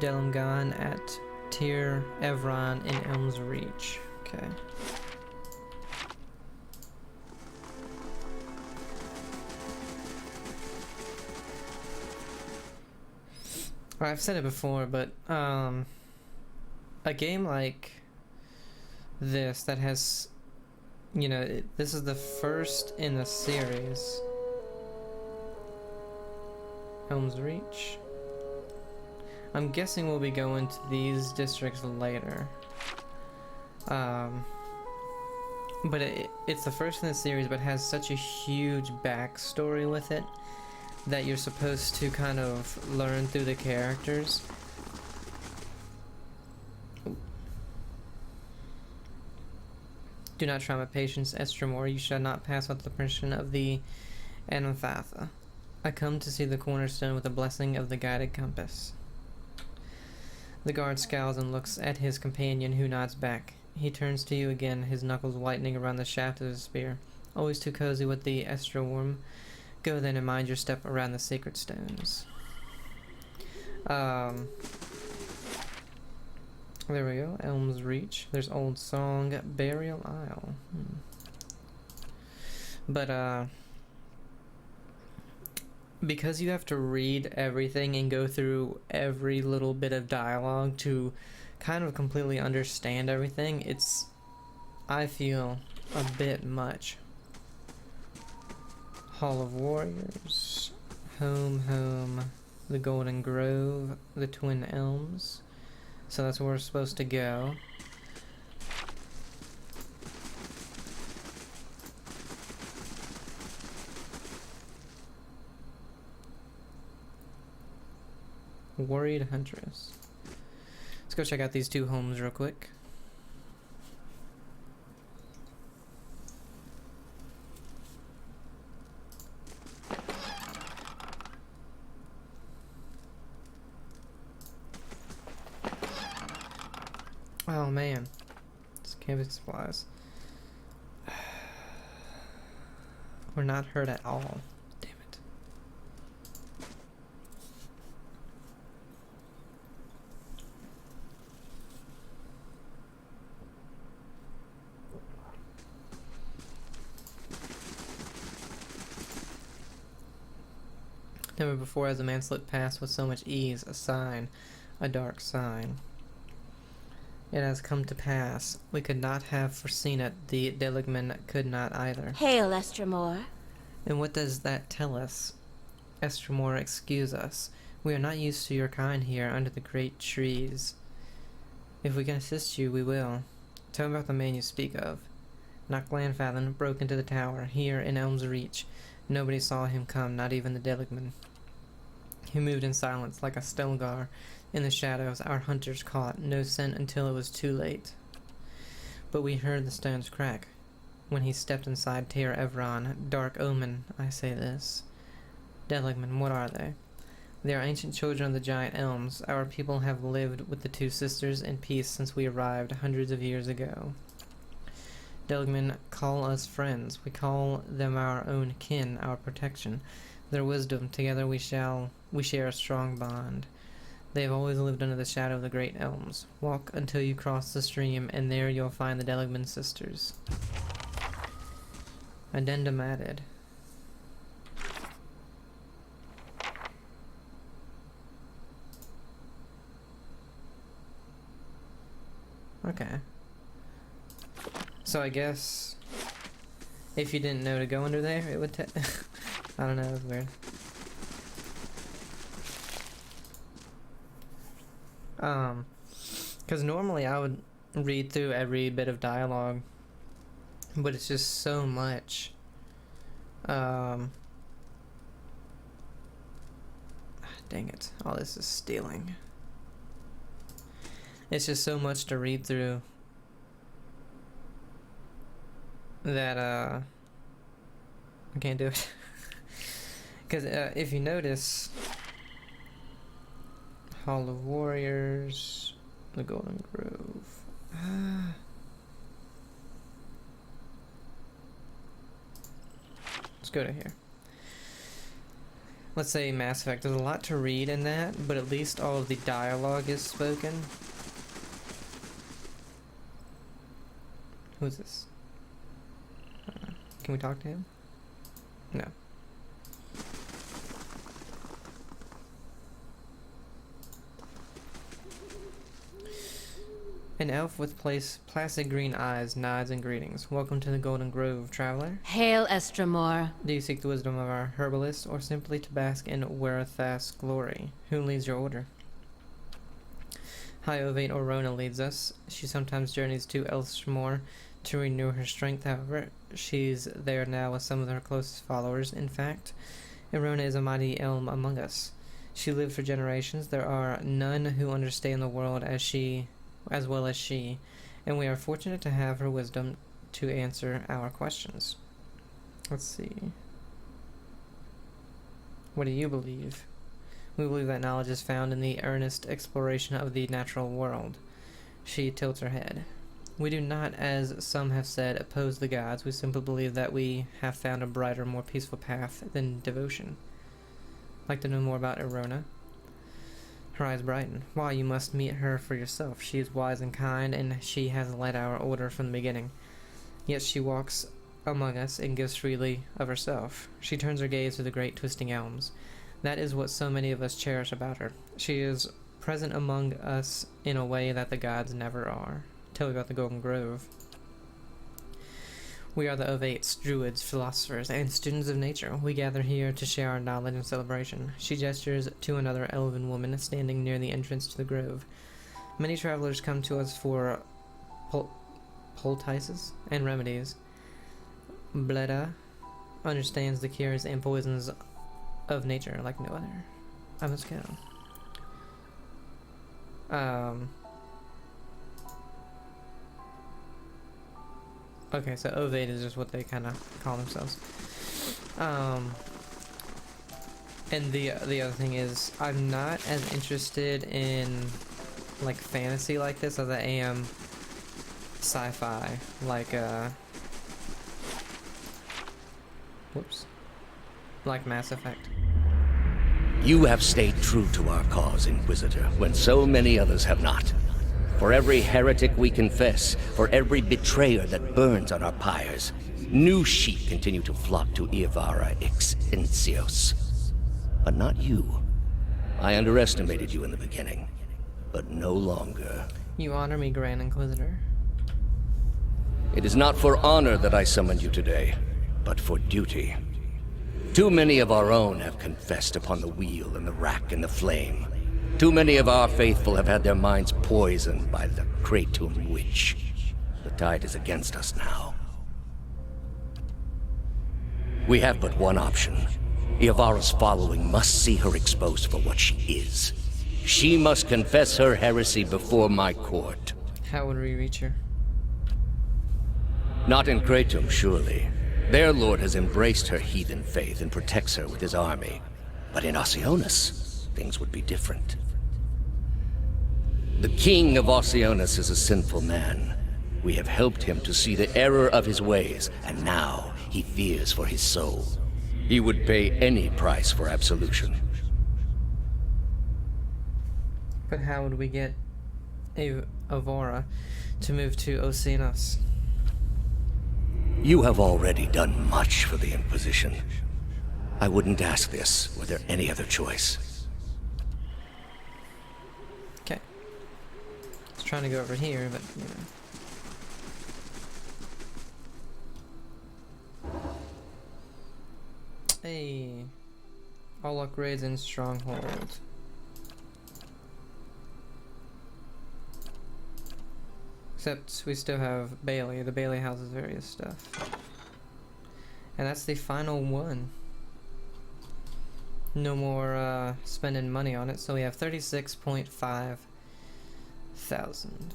Delimgon at Ter Evron in Elm's Reach. Okay. I've said it before, but a game like this that has, you know, this is the first in the series. Elm's Reach. I'm guessing we'll be going to these districts later. But it's the first in the series, but has such a huge backstory with it that you're supposed to kind of learn through the characters. Do not try my patience, Estramor. You shall not pass without the permission of the Ananthatha. I come to see the cornerstone with the blessing of the guided compass. The guard scowls and looks at his companion, who nods back. He turns to you again, his knuckles whitening around the shaft of his spear. Always too cozy with the Estraworm. Go then and mind your step around the sacred stones. There we go. Elm's Reach. There's Old Song. Burial Isle. But, because you have to read everything and go through every little bit of dialogue to kind of completely understand everything, it's, I feel, a bit much. Hall of Warriors. Home. The Golden Grove. The Twin Elms. So that's where we're supposed to go. Worried Huntress. Let's go check out these two homes real quick. Oh man, it's camping supplies. We're not hurt at all. Damn it. Never before has a man slipped past with so much ease. A sign, a dark sign. It has come to pass. We could not have foreseen it. The Deligman could not either. Hail, Estramor. And what does that tell us? Estramor, excuse us. We are not used to your kind here under the great trees. If we can assist you, we will. Tell me about the man you speak of. Nock Glanfathan broke into the tower, here in Elm's Reach. Nobody saw him come, not even the Deligman. He moved in silence, like a Stelgar. In the shadows, our hunters caught no scent until it was too late. But we heard the stones crack. When he stepped inside Tir Evron, dark omen, I say this. Deligman, what are they? They are ancient children of the giant elms. Our people have lived with the two sisters in peace since we arrived hundreds of years ago. Deligman call us friends. We call them our own kin, our protection. Their wisdom, together we share a strong bond. They have always lived under the shadow of the great elms. Walk until you cross the stream, and there you'll find the Deligman sisters. Addendum added. Okay. So I guess if you didn't know to go under there, it would I don't know, it was weird. Because normally I would read through every bit of dialogue, but it's just so much. Dang it. All this is stealing. It's just so much to read through that, I can't do it. Because, if you notice, Hall of Warriors, the Golden Grove. Let's go to here. Let's say Mass Effect. There's a lot to read in that, but at least all of the dialogue is spoken. Who's this? Can we talk to him? No. An elf with placid green eyes nods in greetings. Welcome to the Golden Grove, traveler. Hail, Estramor. Do you seek the wisdom of our herbalist, or simply to bask in Werathas' glory? Who leads your order? High Ovate Orona leads us. She sometimes journeys to Elstramor to renew her strength, however. She's there now with some of her closest followers, in fact. Erona is a mighty elm among us. She lived for generations. There are none who understand the world as well as she, and we are fortunate to have her wisdom to answer our questions. Let's see. What do you believe? We believe that knowledge is found in the earnest exploration of the natural world. She tilts her head. We do not, as some have said, oppose the gods. We simply believe that we have found a brighter, more peaceful path than devotion. Like to know more about Erona? Her eyes brighten. Why, you must meet her for yourself. She is wise and kind, and she has led our order from the beginning. Yet she walks among us and gives freely of herself. She turns her gaze to the great twisting elms. That is what so many of us cherish about her. She is present among us in a way that the gods never are. Tell me about the Golden Grove. We are the Ovates, druids, philosophers, and students of nature. We gather here to share our knowledge and celebration. She gestures to another elven woman standing near the entrance to the grove. Many travelers come to us for poultices and remedies. Bleda understands the cures and poisons of nature like no other. I must go. Okay, so Ovate is just what they kind of call themselves. And the other thing is, I'm not as interested in like fantasy like this as I am sci-fi, like like Mass Effect. You have stayed true to our cause, Inquisitor, when so many others have not. For every heretic we confess, for every betrayer that burns on our pyres, new sheep continue to flock to Iavara Exencios. But not you. I underestimated you in the beginning, but no longer. You honor me, Grand Inquisitor. It is not for honor that I summoned you today, but for duty. Too many of our own have confessed upon the wheel and the rack and the flame. Too many of our faithful have had their minds poisoned by the Kratom witch. The tide is against us now. We have but one option. Iavara's following must see her exposed for what she is. She must confess her heresy before my court. How would we reach her? Not in Kratom, surely. Their lord has embraced her heathen faith and protects her with his army. But in Oceanus, things would be different. The king of Oceanus is a sinful man. We have helped him to see the error of his ways, and now he fears for his soul. He would pay any price for absolution. But how would we get Avora to move to Oceanus? You have already done much for the Inquisition. I wouldn't ask this were there any other choice. Okay. I was trying to go over here, but you know. Hey. All upgrades in Stronghold. Except we still have Bailey. The Bailey houses various stuff. And that's the final one. No more spending money on it, so we have 36.5 thousand.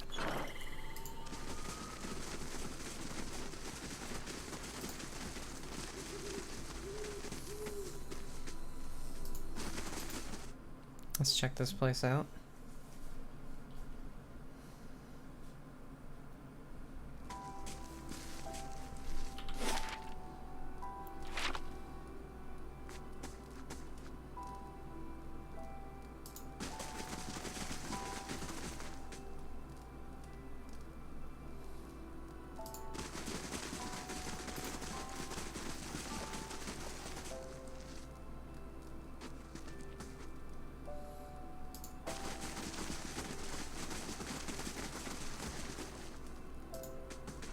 Let's check this place out.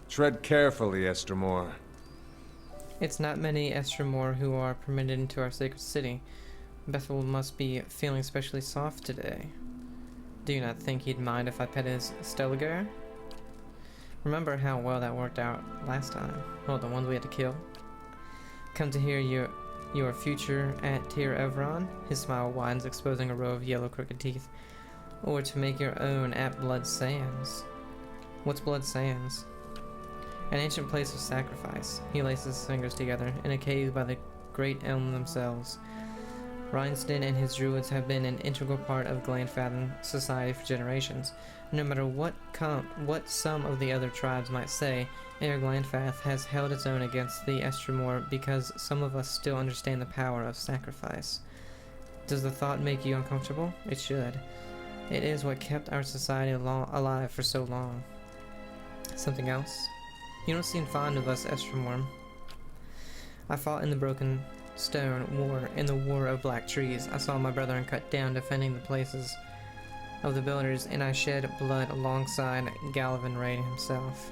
Tread carefully, Estremor. It's not many Estremor who are permitted into our sacred city. Bethel must be feeling especially soft today. Do you not think he'd mind if I pet his Steliger? Remember how well that worked out last time? Well, the ones we had to kill. Come to hear your future at Tir Evron? His smile widens, exposing a row of yellow crooked teeth. Or to make your own at Blood Sands? What's Blood Sands? An ancient place of sacrifice. He laces his fingers together, in a cave by the great elm themselves. Rhinston and his druids have been an integral part of Glenfathom society for generations. No matter what some of the other tribes might say, Air Glenfath has held its own against the Estremor because some of us still understand the power of sacrifice. Does the thought make you uncomfortable? It should. It is what kept our society alive for so long. Something else? You don't seem fond of us, Estremor. I fought in the Broken Stone War, in the War of Black Trees. I saw my brethren cut down defending the places of the builders, and I shed blood alongside Galvin Raid himself.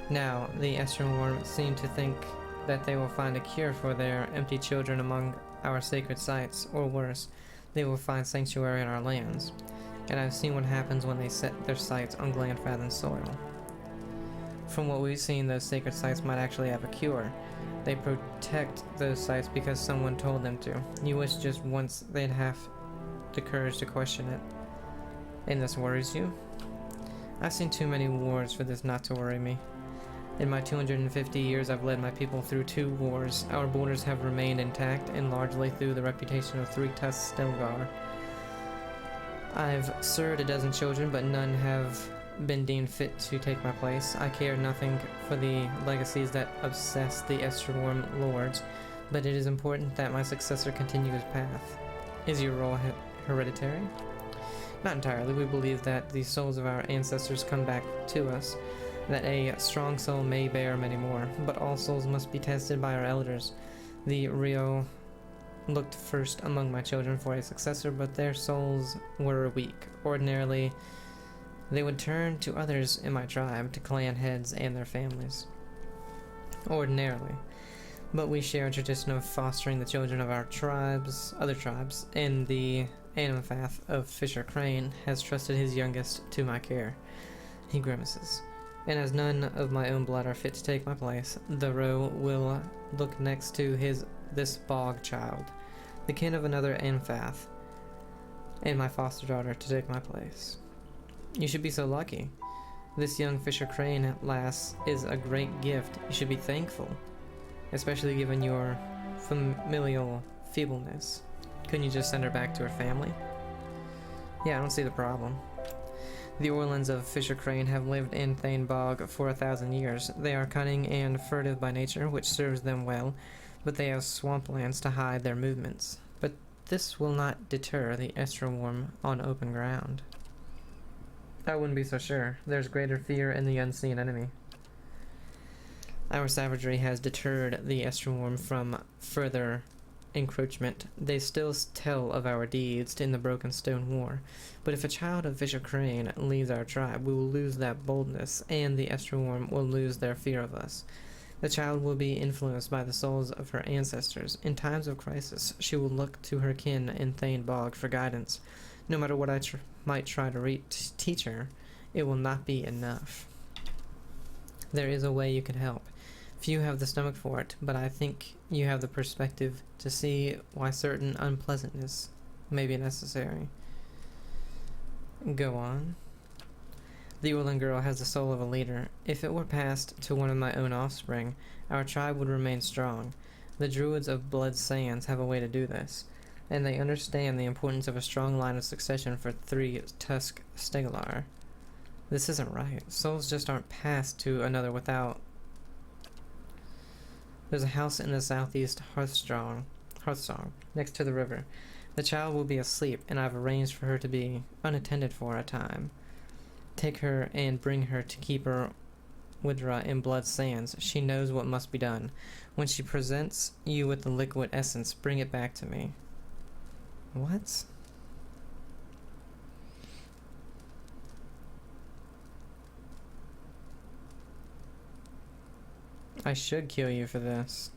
Now, the Estremor seem to think that they will find a cure for their empty children among our sacred sites, or worse, they will find sanctuary in our lands. And I've seen what happens when they set their sights on Glenfathom soil. From what we've seen, those sacred sites might actually have a cure. They protect those sites because someone told them to. You wish just once they'd have the courage to question it. And this worries you? I've seen too many wars for this not to worry me. In my 250 years, I've led my people through 2 wars. Our borders have remained intact, and largely through the reputation of 3 Tusk Stilgar. I've served a dozen children, but none have been deemed fit to take my place. I care nothing for the legacies that obsess the Estremor lords, but it is important that my successor continue his path. Is your role hereditary? Not entirely. We believe that the souls of our ancestors come back to us, that a strong soul may bear many more, but all souls must be tested by our elders. The Rio looked first among my children for a successor, but their souls were weak. Ordinarily, they would turn to others in my tribe, to clan heads and their families. Ordinarily. But we share a tradition of fostering the children of our tribes, other tribes, and the Animafath of Fisher Crane has trusted his youngest to my care. He grimaces. And as none of my own blood are fit to take my place, the roe will look next to this bog child, the kin of another Animafath, and my foster daughter to take my place. You should be so lucky. This young Fisher Crane lass is a great gift. You should be thankful, especially given your familial feebleness. Couldn't you just send her back to her family? Yeah, I don't see the problem. The Orlans of Fisher Crane have lived in Thane Bog for 1,000 years. They are cunning and furtive by nature, which serves them well, but they have swamplands to hide their movements. But this will not deter the Estremor on open ground. I wouldn't be so sure. There's greater fear in the unseen enemy. Our savagery has deterred the Estremor from further encroachment. They still tell of our deeds in the Broken Stone War, but if a child of Fisher Crane leaves our tribe, we will lose that boldness, and the Estremor will lose their fear of us. The child will be influenced by the souls of her ancestors. In times of crisis, she will look to her kin in Thane Bog for guidance. No matter what I might try to teach her, it will not be enough. There is a way you can help. Few have the stomach for it, but I think you have the perspective to see why certain unpleasantness may be necessary. Go on. The Orlan girl has the soul of a leader. If it were passed to one of my own offspring, our tribe would remain strong. The Druids of Blood Sands have a way to do this, and they understand the importance of a strong line of succession for 3 Tusk Stegalar. This isn't right. Souls just aren't passed to another without... There's a house in the southeast Hearthsong, next to the river. The child will be asleep, and I've arranged for her to be unattended for a time. Take her and bring her to Keeper Widra in Blood Sands. She knows what must be done. When she presents you with the liquid essence, bring it back to me. What? I should kill you for this.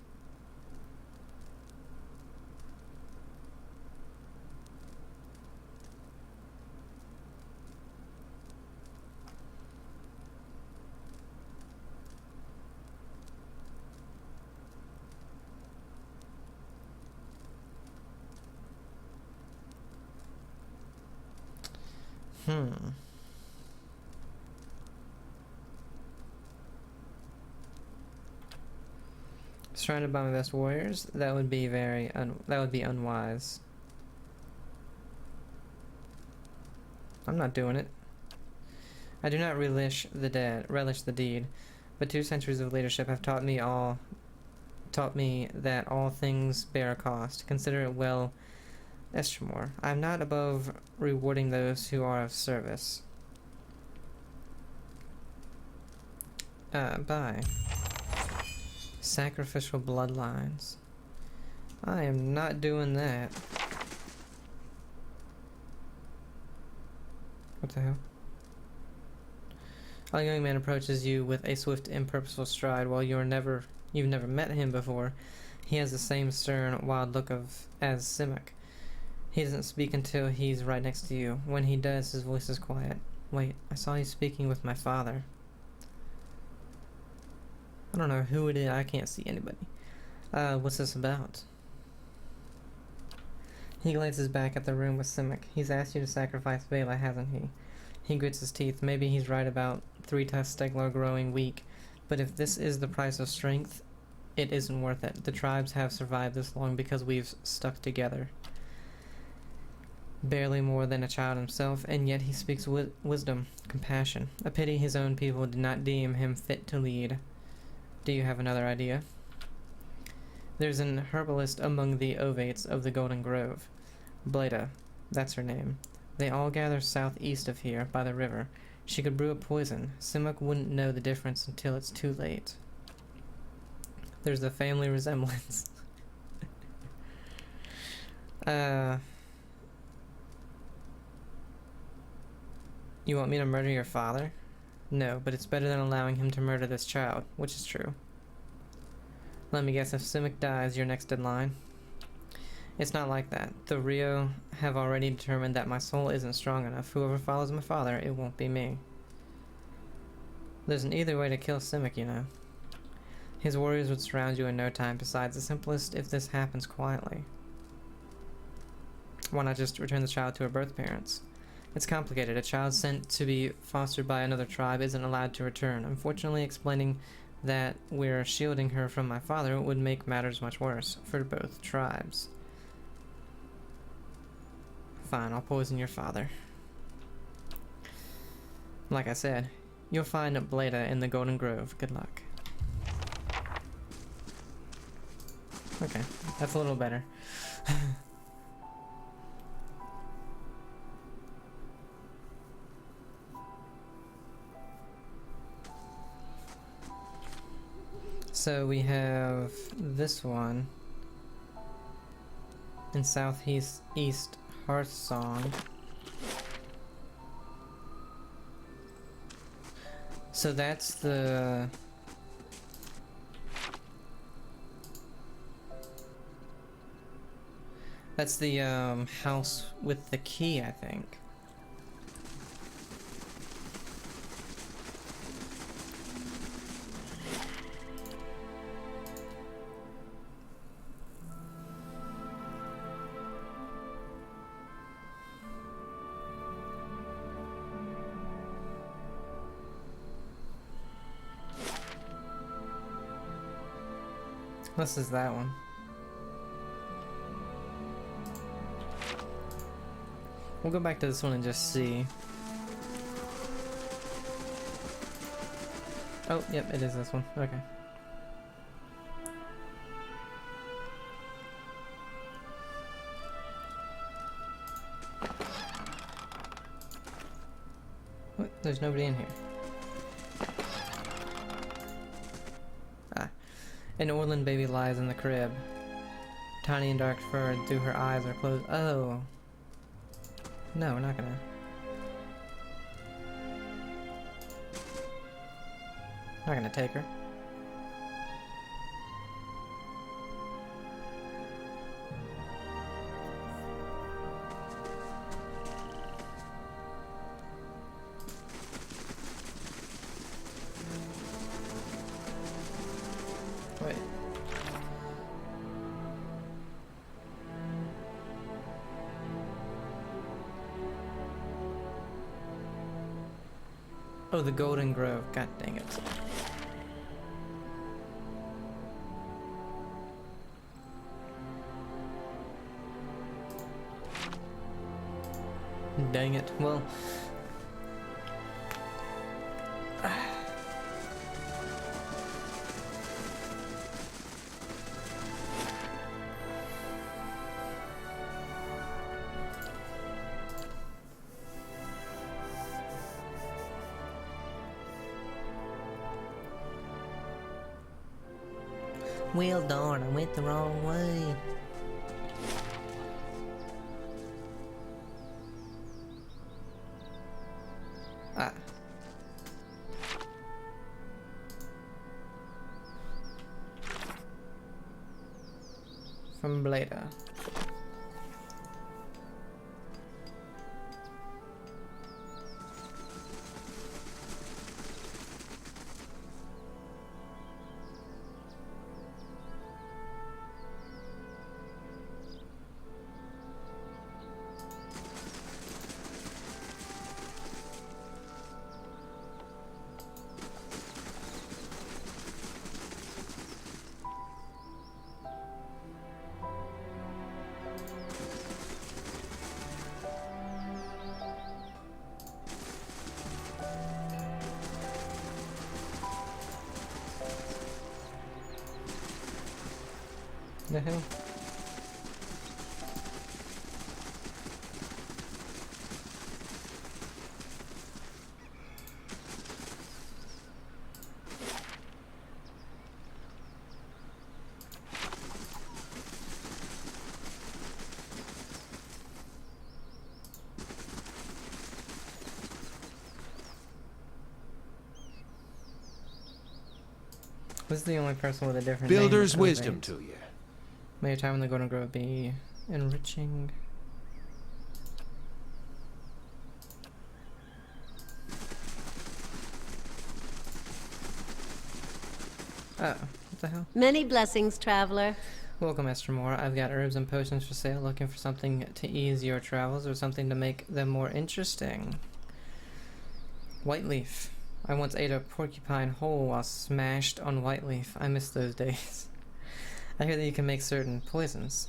Surrounded by my best warriors? That would be that would be unwise. I'm not doing it. I do not relish the deed, but 2 centuries of leadership have taught me that all things bear a cost. Consider it well, Estremor. I am not above rewarding those who are of service. Bye. Sacrificial bloodlines. I am not doing that. What the hell? A young man approaches you with a swift and purposeful stride. While you've never met him before, he has the same stern, wild look as Simic. He doesn't speak until he's right next to you. When he does, his voice is quiet. Wait, I saw you speaking with my father. I don't know who it is. I can't see anybody. What's this about? He glances back at the room with Simic. He's asked you to sacrifice Vela, hasn't he? He grits his teeth. Maybe he's right about 3 Steglar growing weak, but if this is the price of strength, it isn't worth it. The tribes have survived this long because we've stuck together. Barely more than a child himself, and yet he speaks wisdom, compassion. A pity his own people did not deem him fit to lead. Do you have another idea? There's an herbalist among the Ovates of the Golden Grove. Bleda, that's her name. They all gather southeast of here, by the river. She could brew a poison. Simic wouldn't know the difference until it's too late. There's a family resemblance. You want me to murder your father? No, but it's better than allowing him to murder this child, which is true. Let me guess, if Simic dies, you're next in line? It's not like that. The Rio have already determined that my soul isn't strong enough. Whoever follows my father, it won't be me. There's an either way to kill Simic, you know. His warriors would surround you in no time. Besides, the simplest if this happens quietly. Why not just return the child to her birth parents? It's complicated. A child sent to be fostered by another tribe isn't allowed to return. Unfortunately, explaining that we're shielding her from my father would make matters much worse for both tribes. Fine, I'll poison your father. Like I said, you'll find Bleda in the Golden Grove. Good luck. Okay, that's a little better. So we have this one in southeast Hearthsong. So that's the house with the key, I think. This is that one. We'll go back to this one and just see. Oh, yep, it is this one. Okay. What? There's nobody in here. An Orland baby lies in the crib. Tiny and dark fur, though her eyes are closed. Oh. No, we're not gonna. Not gonna take her. Wait. Oh, the Golden Grove. God dang it. Dang it. Well... Well, darn, I went the wrong way. Ah. From Blada. The hell? This is the only person with a different name Builder's that wisdom elevates. to you. May your time in the Golden Grove be enriching. Oh, what the hell? Many blessings, traveler. Welcome, Esther Moore. I've got herbs and potions for sale. Looking for something to ease your travels or something to make them more interesting. White leaf. I once ate a porcupine whole while smashed on white leaf. I miss those days. I hear that you can make certain poisons.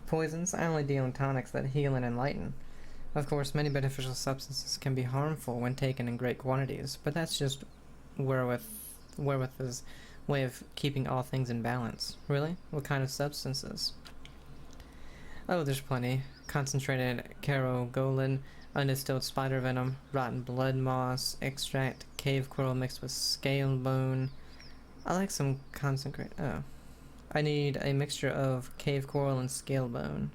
Poisons? I only deal in tonics that heal and enlighten. Of course, many beneficial substances can be harmful when taken in great quantities, but that's just Wherewith's way of keeping all things in balance. Really? What kind of substances? Oh, there's plenty. Concentrated carogolin, undistilled spider venom, rotten blood moss, extract, cave coral mixed with scale bone. I like some concentrate. Oh. I need a mixture of cave coral and scale bone.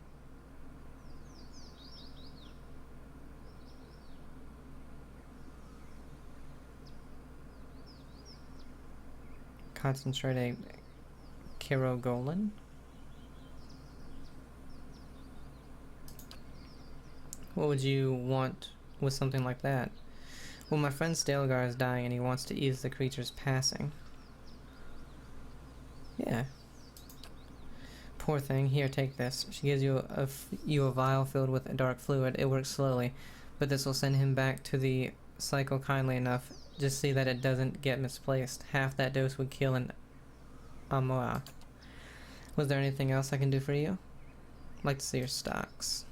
Concentrated carogolin. What would you want with something like that? Well, my friend Stilgar is dying and he wants to ease the creature's passing. Yeah. Poor thing. Here, take this. She gives you a vial filled with a dark fluid. It works slowly, but this will send him back to the cycle kindly enough. Just see that it doesn't get misplaced. Half that dose would kill an Amoa. Was there anything else I can do for you? I'd like to see your stocks.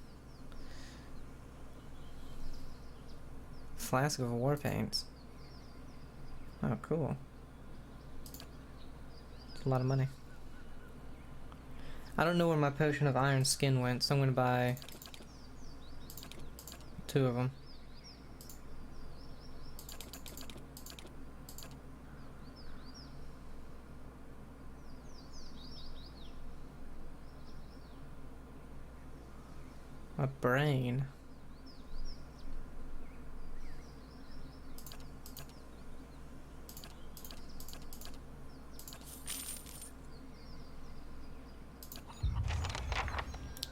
Flask of war paint. Oh, cool. It's a lot of money. I don't know where my potion of iron skin went, so I'm gonna buy 2 of them. My brain.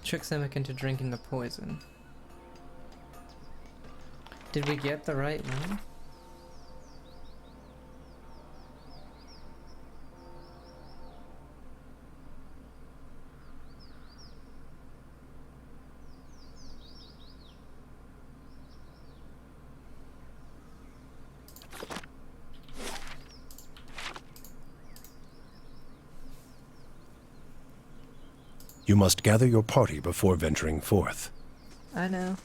Trick Simic into drinking the poison. Did we get the right one? You must gather your party before venturing forth. I know.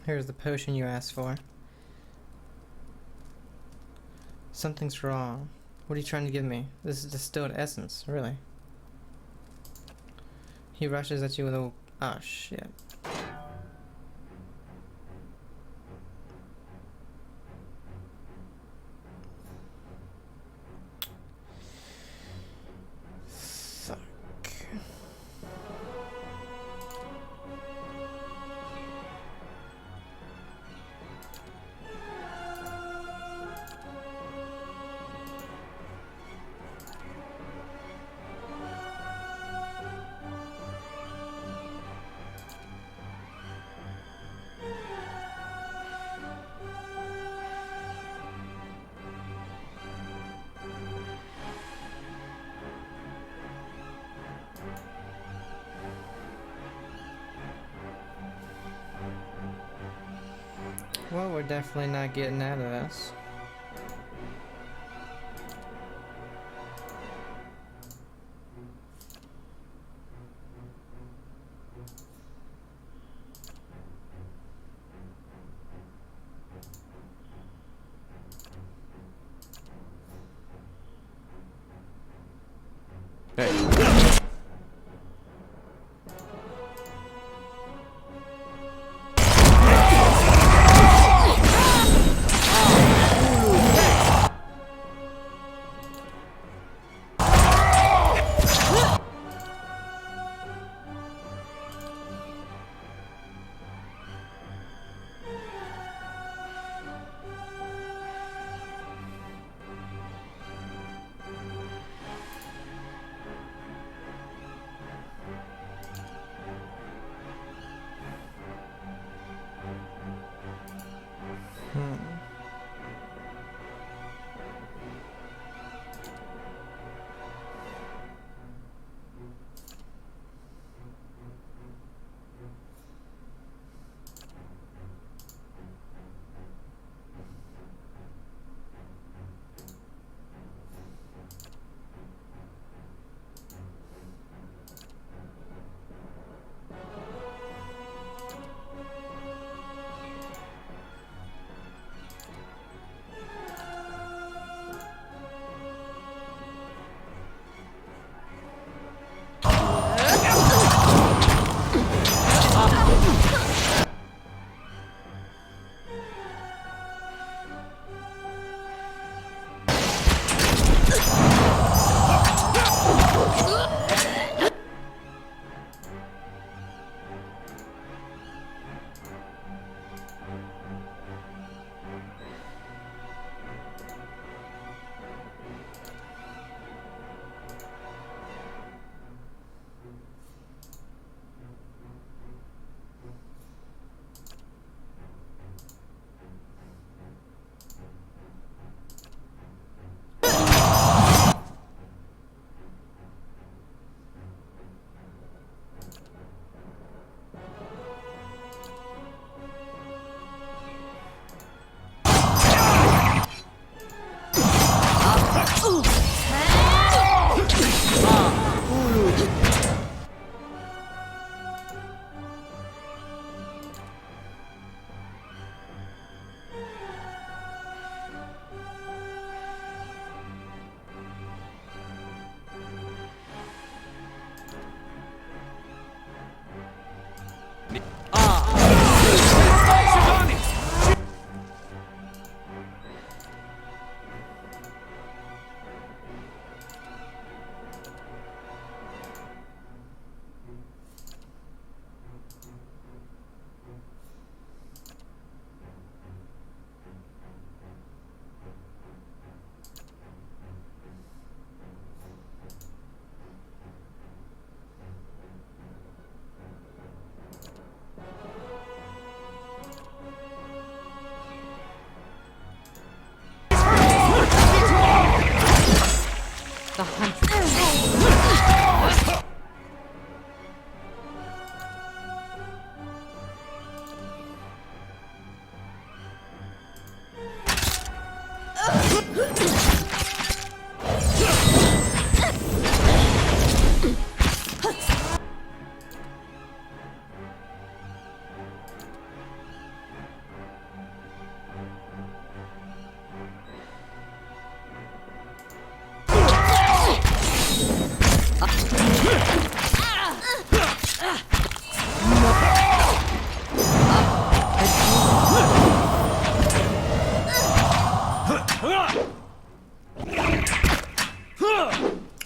Here's the potion you asked for. Something's wrong. What are you trying to give me? This is distilled essence, really. He rushes at you with a... Oh, shit. Fuck. Well, we're definitely not getting out of this.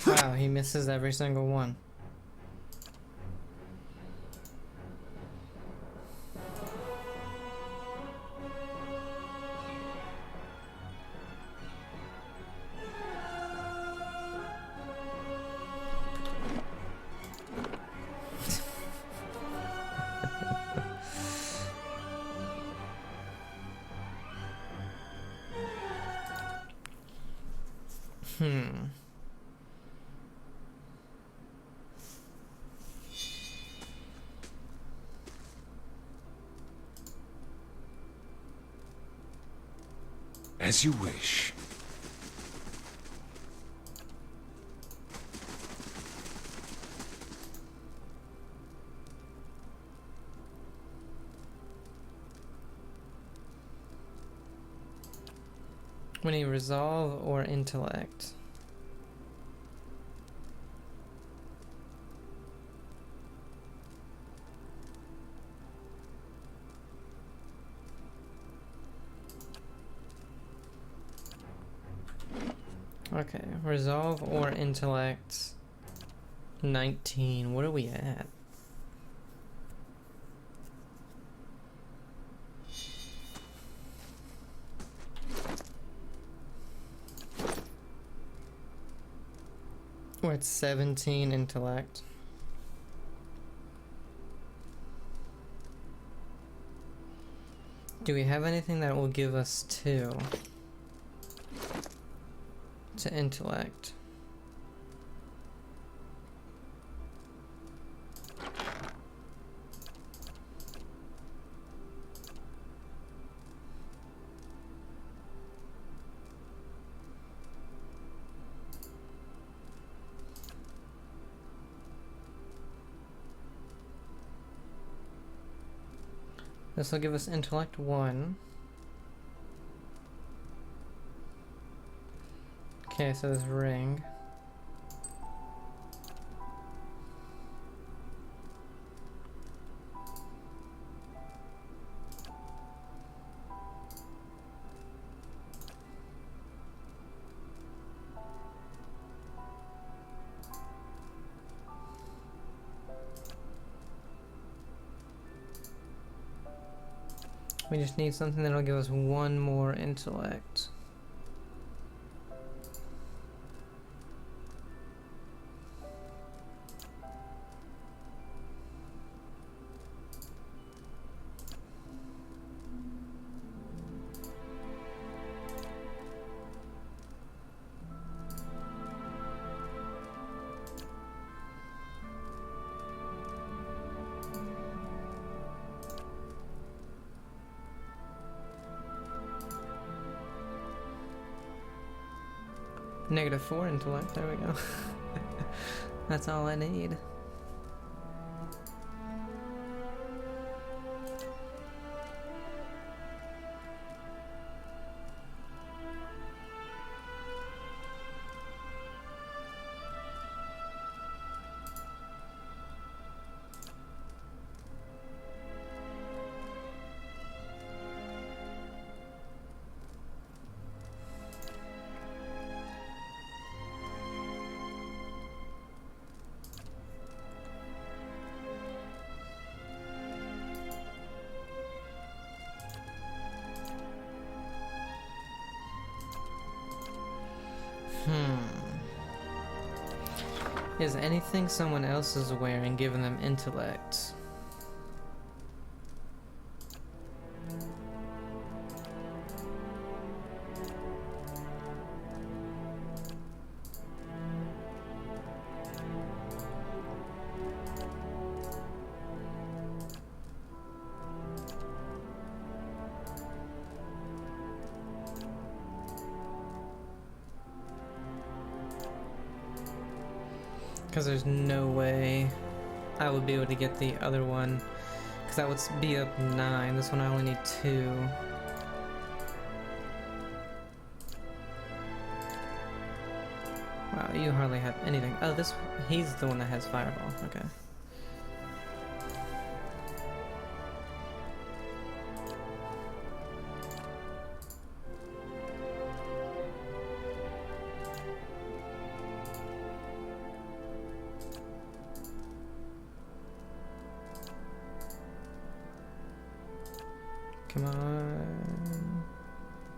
Wow, he misses every single one. As you wish. We need resolve or intellect. Okay, resolve or intellect. 19. What are we at? We're at 17 intellect. Do we have anything that will give us 2 to intellect? This will give us intellect 1. Okay, so this ring. We just need something that'll give us 1 more intellect. -4 intellect, there we go. That's all I need. Is anything someone else is wearing giving them intellect? Because there's no way I would be able to get the other one. Because that would be up 9. This one I only need 2. Wow, you hardly have anything. Oh, he's the one that has fireball. Okay. Come on.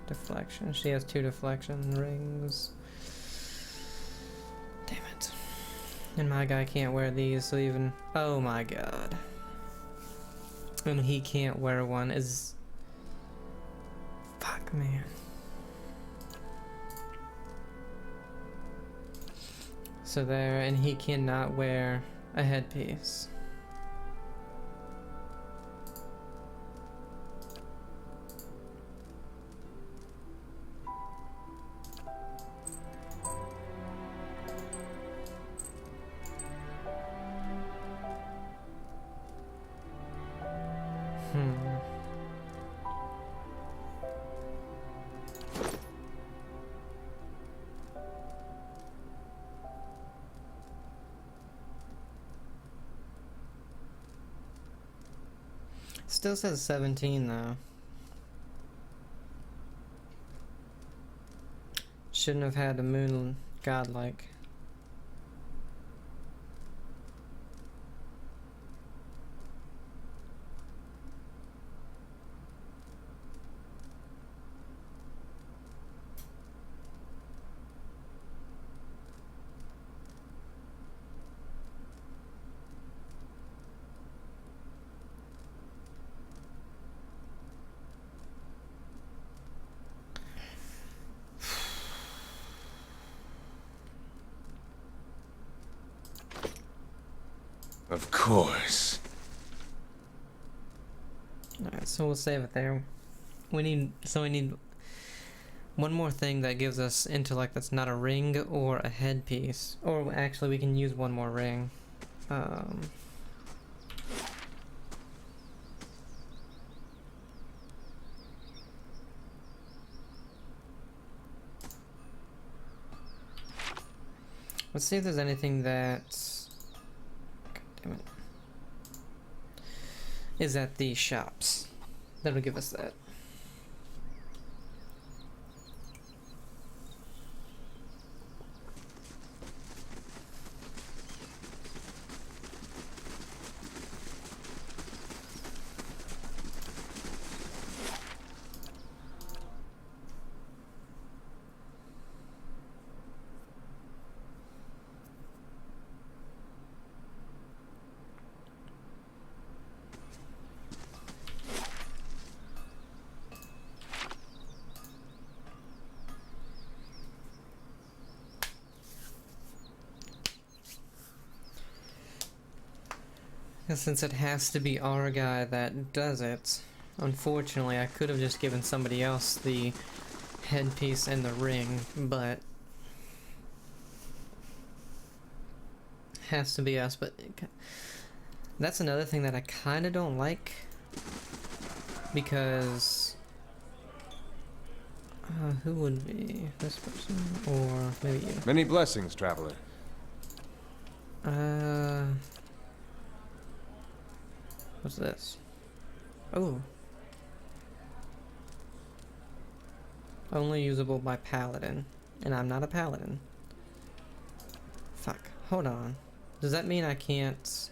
Deflection. She has 2 deflection rings. Damn it. And my guy can't wear these, so even... Oh my god. And he can't wear one is... Fuck, man. So there, and he cannot wear a headpiece. Still says 17 though. Shouldn't have had a moon godlike. Of course. Alright, so we'll save it there. We need one more thing that gives us intellect that's not a ring or a headpiece. Or actually we can use one more ring. Let's see if there's anything that... Damn it. Is at the shops. That'll give us that. Since it has to be our guy that does it, unfortunately I could have just given somebody else the headpiece and the ring, but has to be us. But that's another thing that I kind of don't like, because who would be this person, or maybe you? Many blessings, traveler. What's this? Oh. Only usable by paladin. And I'm not a paladin. Fuck. Hold on. Does that mean I can't...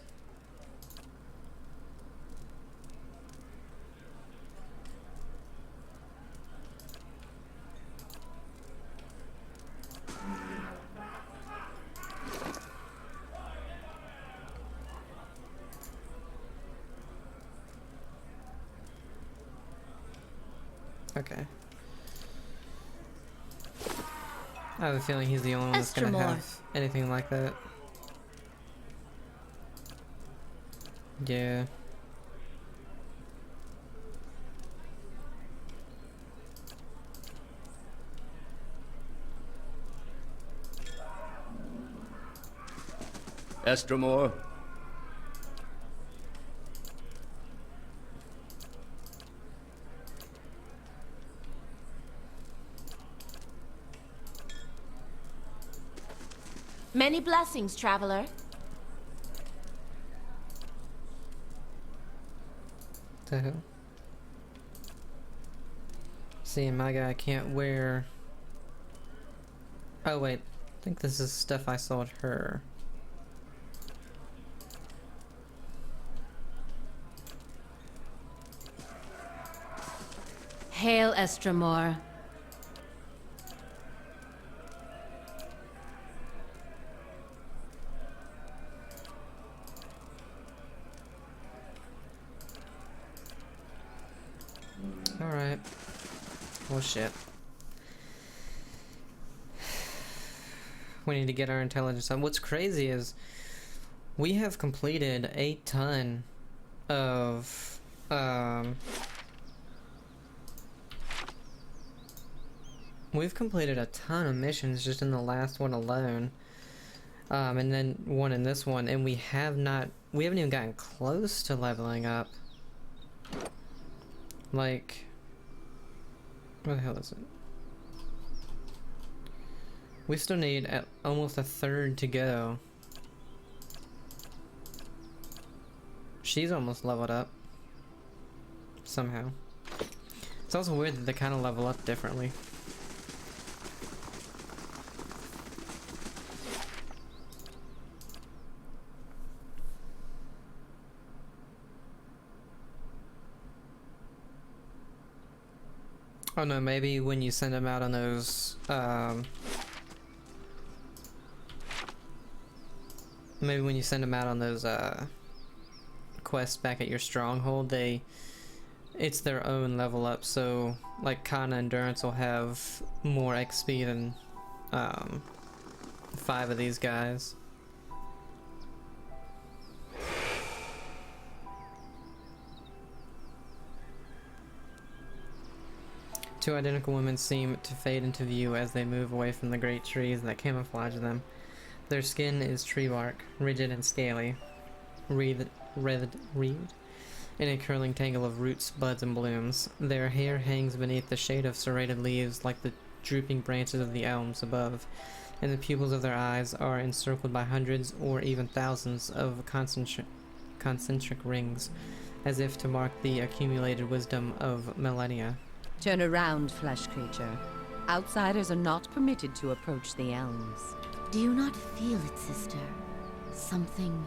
Okay. I have a feeling he's the only one that's gonna have anything like that. Yeah. Estremor? Many blessings, traveler. The hell? See, my guy can't wear... Oh wait, I think this is stuff I sold her. Hail, Estremor. Alright. Well, shit. We need to get our intelligence up. What's crazy is we have completed a ton of we've completed a ton of missions just in the last one alone. And then one in this one, and we haven't even gotten close to leveling up. Like, where the hell is it? We still need almost a third to go. She's almost leveled up. Somehow. It's also weird that they kind of level up differently. Oh no, maybe when you send them out on those, maybe when you send them out on those, quests back at your stronghold, it's their own level up, so, like, Kana Endurance will have more XP than, 5 of these guys. Two identical women seem to fade into view as they move away from the great trees that camouflage them. Their skin is tree bark, rigid and scaly, wreathed in a curling tangle of roots, buds, and blooms. Their hair hangs beneath the shade of serrated leaves like the drooping branches of the elms above, and the pupils of their eyes are encircled by hundreds or even thousands of concentric rings, as if to mark the accumulated wisdom of millennia. Turn around, flesh creature. Outsiders are not permitted to approach the elms. Do you not feel it, sister? Something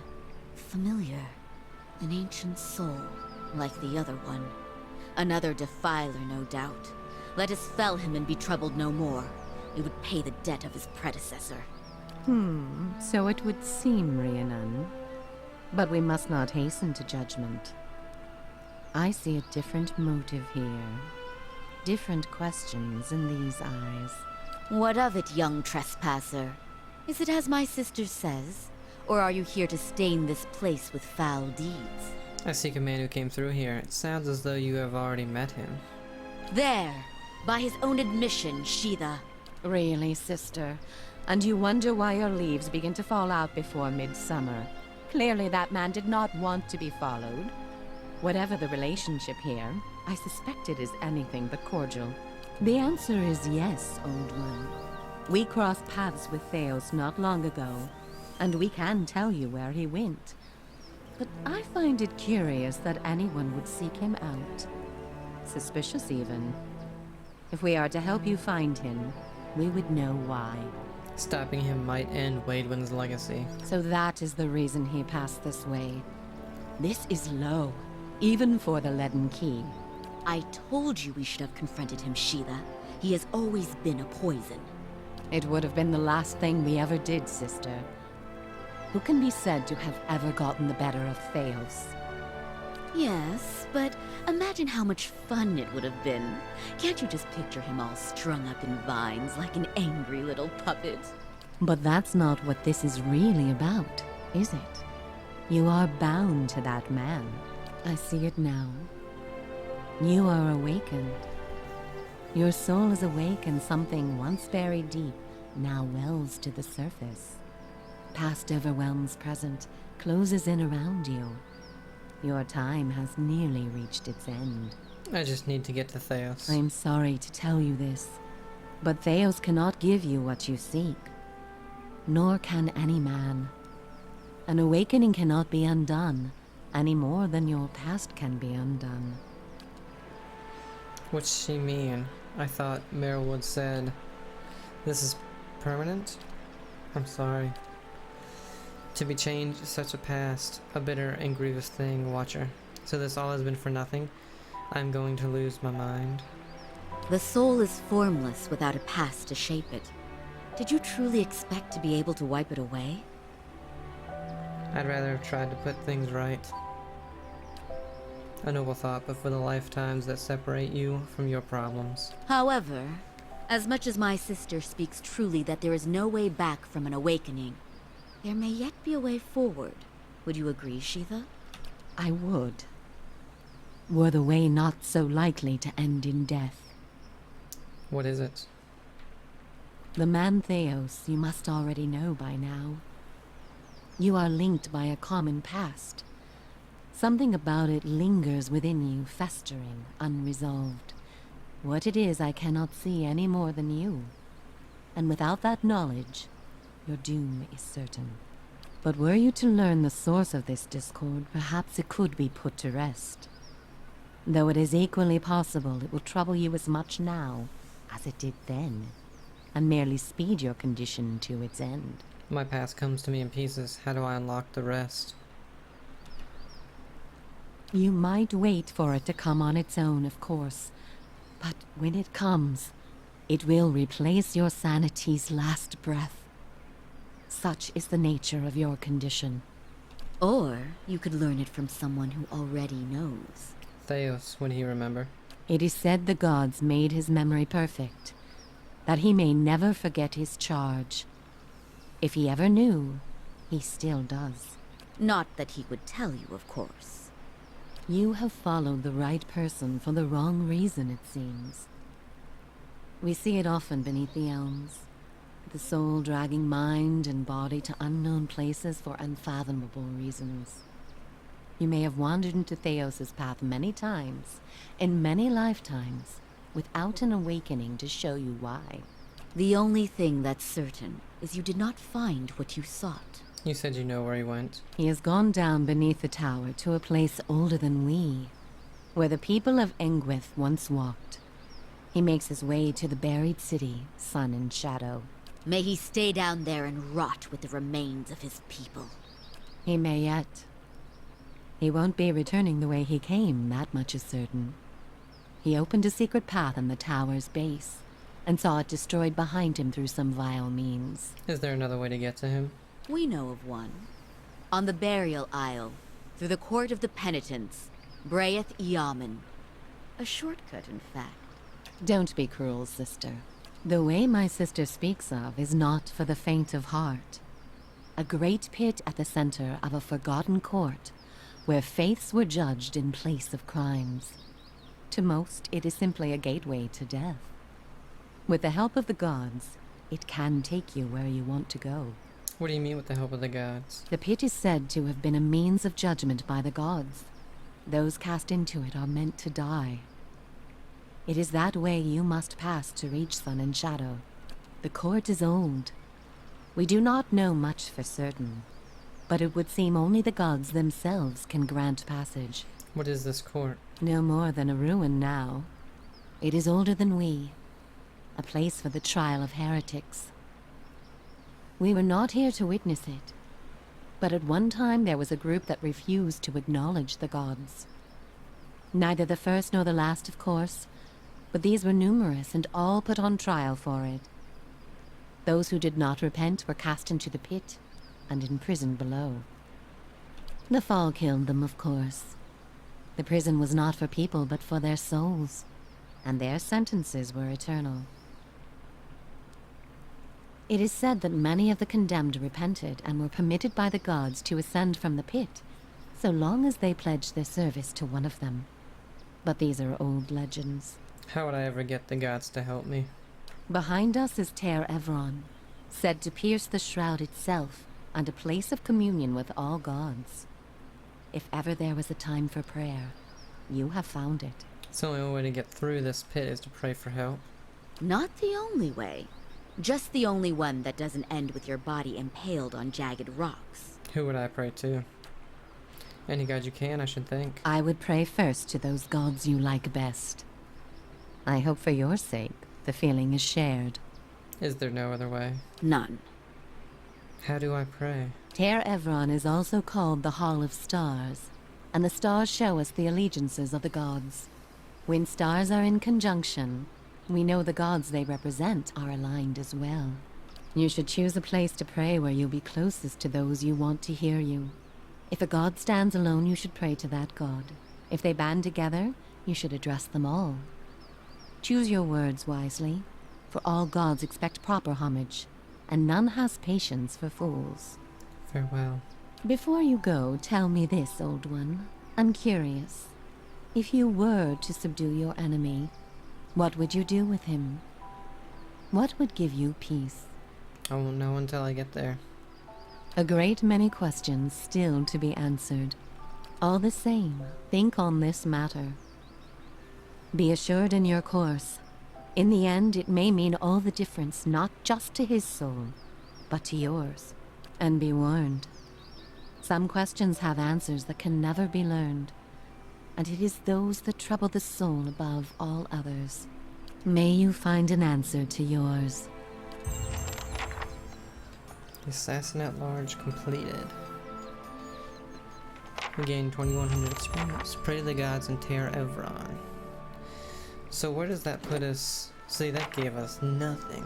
familiar. An ancient soul, like the other one. Another defiler, no doubt. Let us fell him and be troubled no more. We would pay the debt of his predecessor. So it would seem, Rhiannon. But we must not hasten to judgment. I see a different motive here. Different questions in these eyes. What of it, young trespasser? Is it as my sister says? Or are you here to stain this place with foul deeds? I seek a man who came through here. It sounds as though you have already met him. There! By his own admission, Sheetha. Really, sister? And you wonder why your leaves begin to fall out before midsummer. Clearly that man did not want to be followed. Whatever the relationship here, I suspect it is anything but cordial. The answer is yes, old one. We crossed paths with Theos not long ago, and we can tell you where he went. But I find it curious that anyone would seek him out. Suspicious, even. If we are to help you find him, we would know why. Stopping him might end Waidwin's legacy. So that is the reason he passed this way. This is low, even for the Leaden Key. I told you we should have confronted him, Sheetha. He has always been a poison. It would have been the last thing we ever did, sister. Who can be said to have ever gotten the better of Theos? Yes, but imagine how much fun it would have been. Can't you just picture him all strung up in vines like an angry little puppet? But that's not what this is really about, is it? You are bound to that man. I see it now. You are awakened. Your soul is awake and something once buried deep now wells to the surface. past overwhelms present, closes in around you. Your time has nearly reached its end. I just need to get to Theos. I'm sorry to tell you this, but Theos cannot give you what you seek. Nor can any man. An awakening cannot be undone, any more than your past can be undone. What's she mean? I thought Merylwood said this is permanent? I'm sorry. To be changed is such a past, a bitter and grievous thing, Watcher. So this all has been for nothing? I'm going to lose my mind. The soul is formless without a past to shape it. Did you truly expect to be able to wipe it away? I'd rather have tried to put things right. A noble thought, but for the lifetimes that separate you from your problems. However, as much as my sister speaks truly that there is no way back from an awakening, there may yet be a way forward. Would you agree, Sheetha? I would. Were the way not so likely to end in death. What is it? The man Theos you must already know by now. You are linked by a common past. Something about it lingers within you, festering, unresolved. What it is I cannot see any more than you. And without that knowledge, your doom is certain. But were you to learn the source of this discord, perhaps it could be put to rest. Though it is equally possible it will trouble you as much now as it did then, and merely speed your condition to its end. My past comes to me in pieces. How do I unlock the rest? You might wait for it to come on its own, of course. But when it comes, it will replace your sanity's last breath. Such is the nature of your condition. Or you could learn it from someone who already knows. Theos, would he remember? It is said the gods made his memory perfect, that he may never forget his charge. If he ever knew, he still does. Not that he would tell you, of course. You have followed the right person for the wrong reason, it seems. We see it often beneath the elms. The soul dragging mind and body to unknown places for unfathomable reasons. You may have wandered into Theos's path many times, in many lifetimes, without an awakening to show you why. The only thing that's certain is you did not find what you sought. You said you know where he went. He has gone down beneath the tower to a place older than we, where the people of Engwyth once walked. He makes his way to the buried city, Sun and Shadow. May he stay down there and rot with the remains of his people. He may yet. He won't be returning the way he came, that much is certain. He opened a secret path in the tower's base, and saw it destroyed behind him through some vile means. Is there another way to get to him? We know of one. On the burial isle, through the court of the penitents, Braeth Yaman. A shortcut, in fact. Don't be cruel, sister. The way my sister speaks of is not for the faint of heart. A great pit at the center of a forgotten court, where faiths were judged in place of crimes. To most, it is simply a gateway to death. With the help of the gods, it can take you where you want to go. What do you mean with the help of the gods? The pit is said to have been a means of judgment by the gods. Those cast into it are meant to die. It is that way you must pass to reach Sun and Shadow. The court is old. We do not know much for certain, but it would seem only the gods themselves can grant passage. What is this court? No more than a ruin now. It is older than we. A place for the trial of heretics. We were not here to witness it, but at one time there was a group that refused to acknowledge the gods. Neither the first nor the last, of course, but these were numerous and all put on trial for it. Those who did not repent were cast into the pit and imprisoned below. The fall killed them, of course. The prison was not for people but for their souls, and their sentences were eternal. It is said that many of the condemned repented and were permitted by the gods to ascend from the pit, so long as they pledged their service to one of them. But these are old legends. How would I ever get the gods to help me? Behind us is Ter Evron, said to pierce the shroud itself and a place of communion with all gods. If ever there was a time for prayer, you have found it. So the only way to get through this pit is to pray for help. Not the only way. Just the only one that doesn't end with your body impaled on jagged rocks. Who would I pray to? Any god you can, I should think. I would pray first to those gods you like best. I hope for your sake, the feeling is shared. Is there no other way? None. How do I pray? Ter Evron is also called the Hall of Stars, and the stars show us the allegiances of the gods. When stars are in conjunction, we know the gods they represent are aligned as well. You should choose a place to pray where you'll be closest to those you want to hear you. If a god stands alone, you should pray to that god. If they band together, you should address them all. Choose your words wisely, for all gods expect proper homage, and none has patience for fools. Farewell. Before you go, tell me this, old one. I'm curious. If you were to subdue your enemy, what would you do with him? What would give you peace? I won't know until I get there. A great many questions still to be answered. All the same, think on this matter. Be assured in your course. In the end, it may mean all the difference, not just to his soul, but to yours. And be warned. Some questions have answers that can never be learned, and it is those that trouble the soul above all others. May you find an answer to yours. The Assassin at Large completed. We gained 2100 experience. Pray to the gods in Ter Evron. So where does that put us? See, that gave us nothing.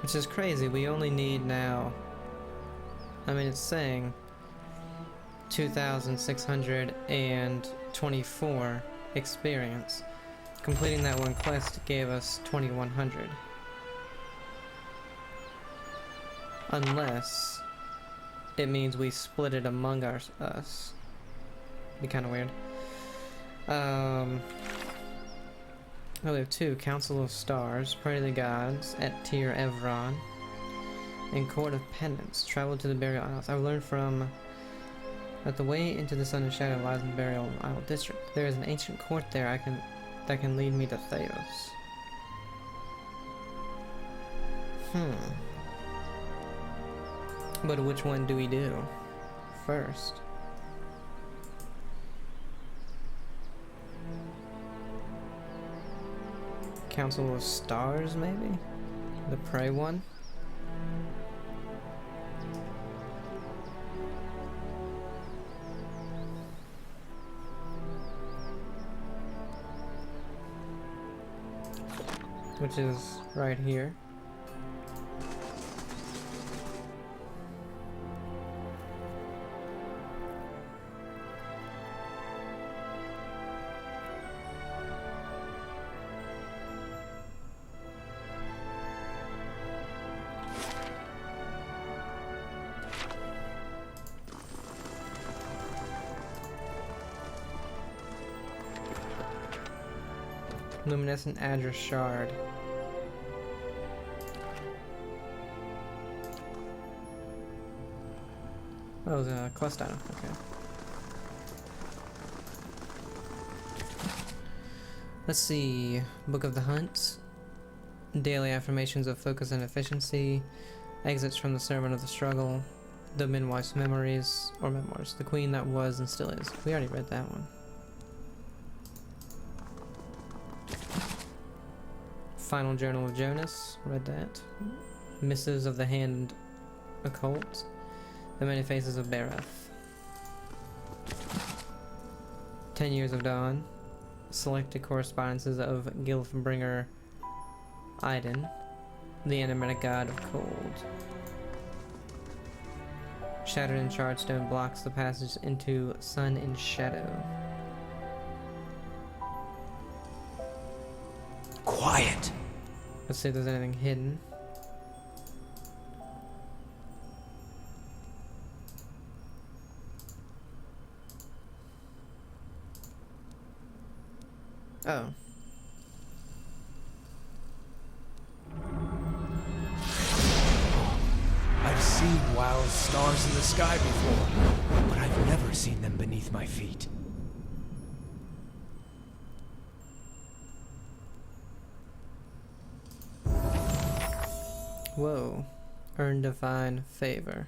Which is crazy. We only need now, I mean, it's saying 2,624 experience. Completing that one quest gave us 2,100. Unless it means we split it among us. Be kind of weird. Oh, we have two. Council of Stars, Pray to the Gods at Ter Evron, and Court of Penance. Travel to the Burial Isles. I've learned from that the way into the Sun and Shadow lies in the Burial Isle District. There is an ancient court there that can lead me to Theos. But which one do we do first? Council of Stars, maybe? The Prey one? Which is right here. Luminescent Address Shard. Oh, it was a quest item. Okay. Let's see. Book of the Hunt. Daily affirmations of focus and efficiency. Exits from the Sermon of the Struggle. The Midwife's Memories, or Memoirs. The Queen That Was and Still Is. We already read that one. Final Journal of Jonas, read that. Missives of the Hand Occult. The Many Faces of Bereth. 10 Years of Dawn. Selected Correspondences of Gilfbringer Iden, the Enigmatic God of Cold. Shattered and charred stone blocks the passage into Sun and Shadow. Quiet! Let's see if there's anything hidden. Oh. seen wild stars in the sky before, but I've never seen them beneath my feet. Whoa. Earn divine favor.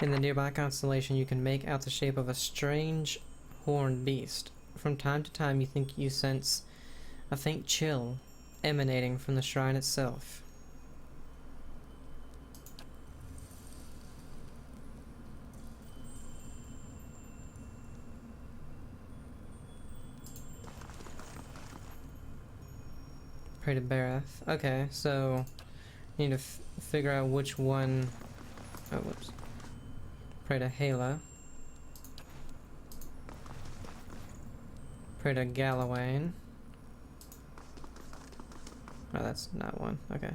In the nearby constellation, you can make out the shape of a strange horned beast. From time to time, you sense a faint chill emanating from the shrine itself. Pray to Barath. Okay, so need to figure out which one. Oh, whoops. Pray to Hala. Pray to Galawain. Oh, that's not one. Okay.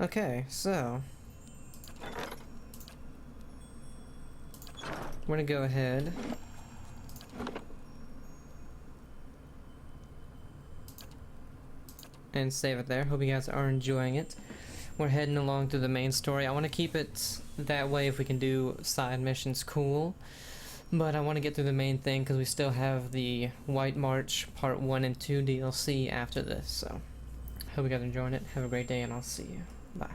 Okay, so we're gonna go ahead and save it there. Hope you guys are enjoying it. We're heading along through the main story. I want to keep it that way if we can do side missions, cool. But I want to get through the main thing because we still have the White March Part 1 and 2 DLC after this. So, hope you guys are enjoying it. Have a great day and I'll see you. Bye.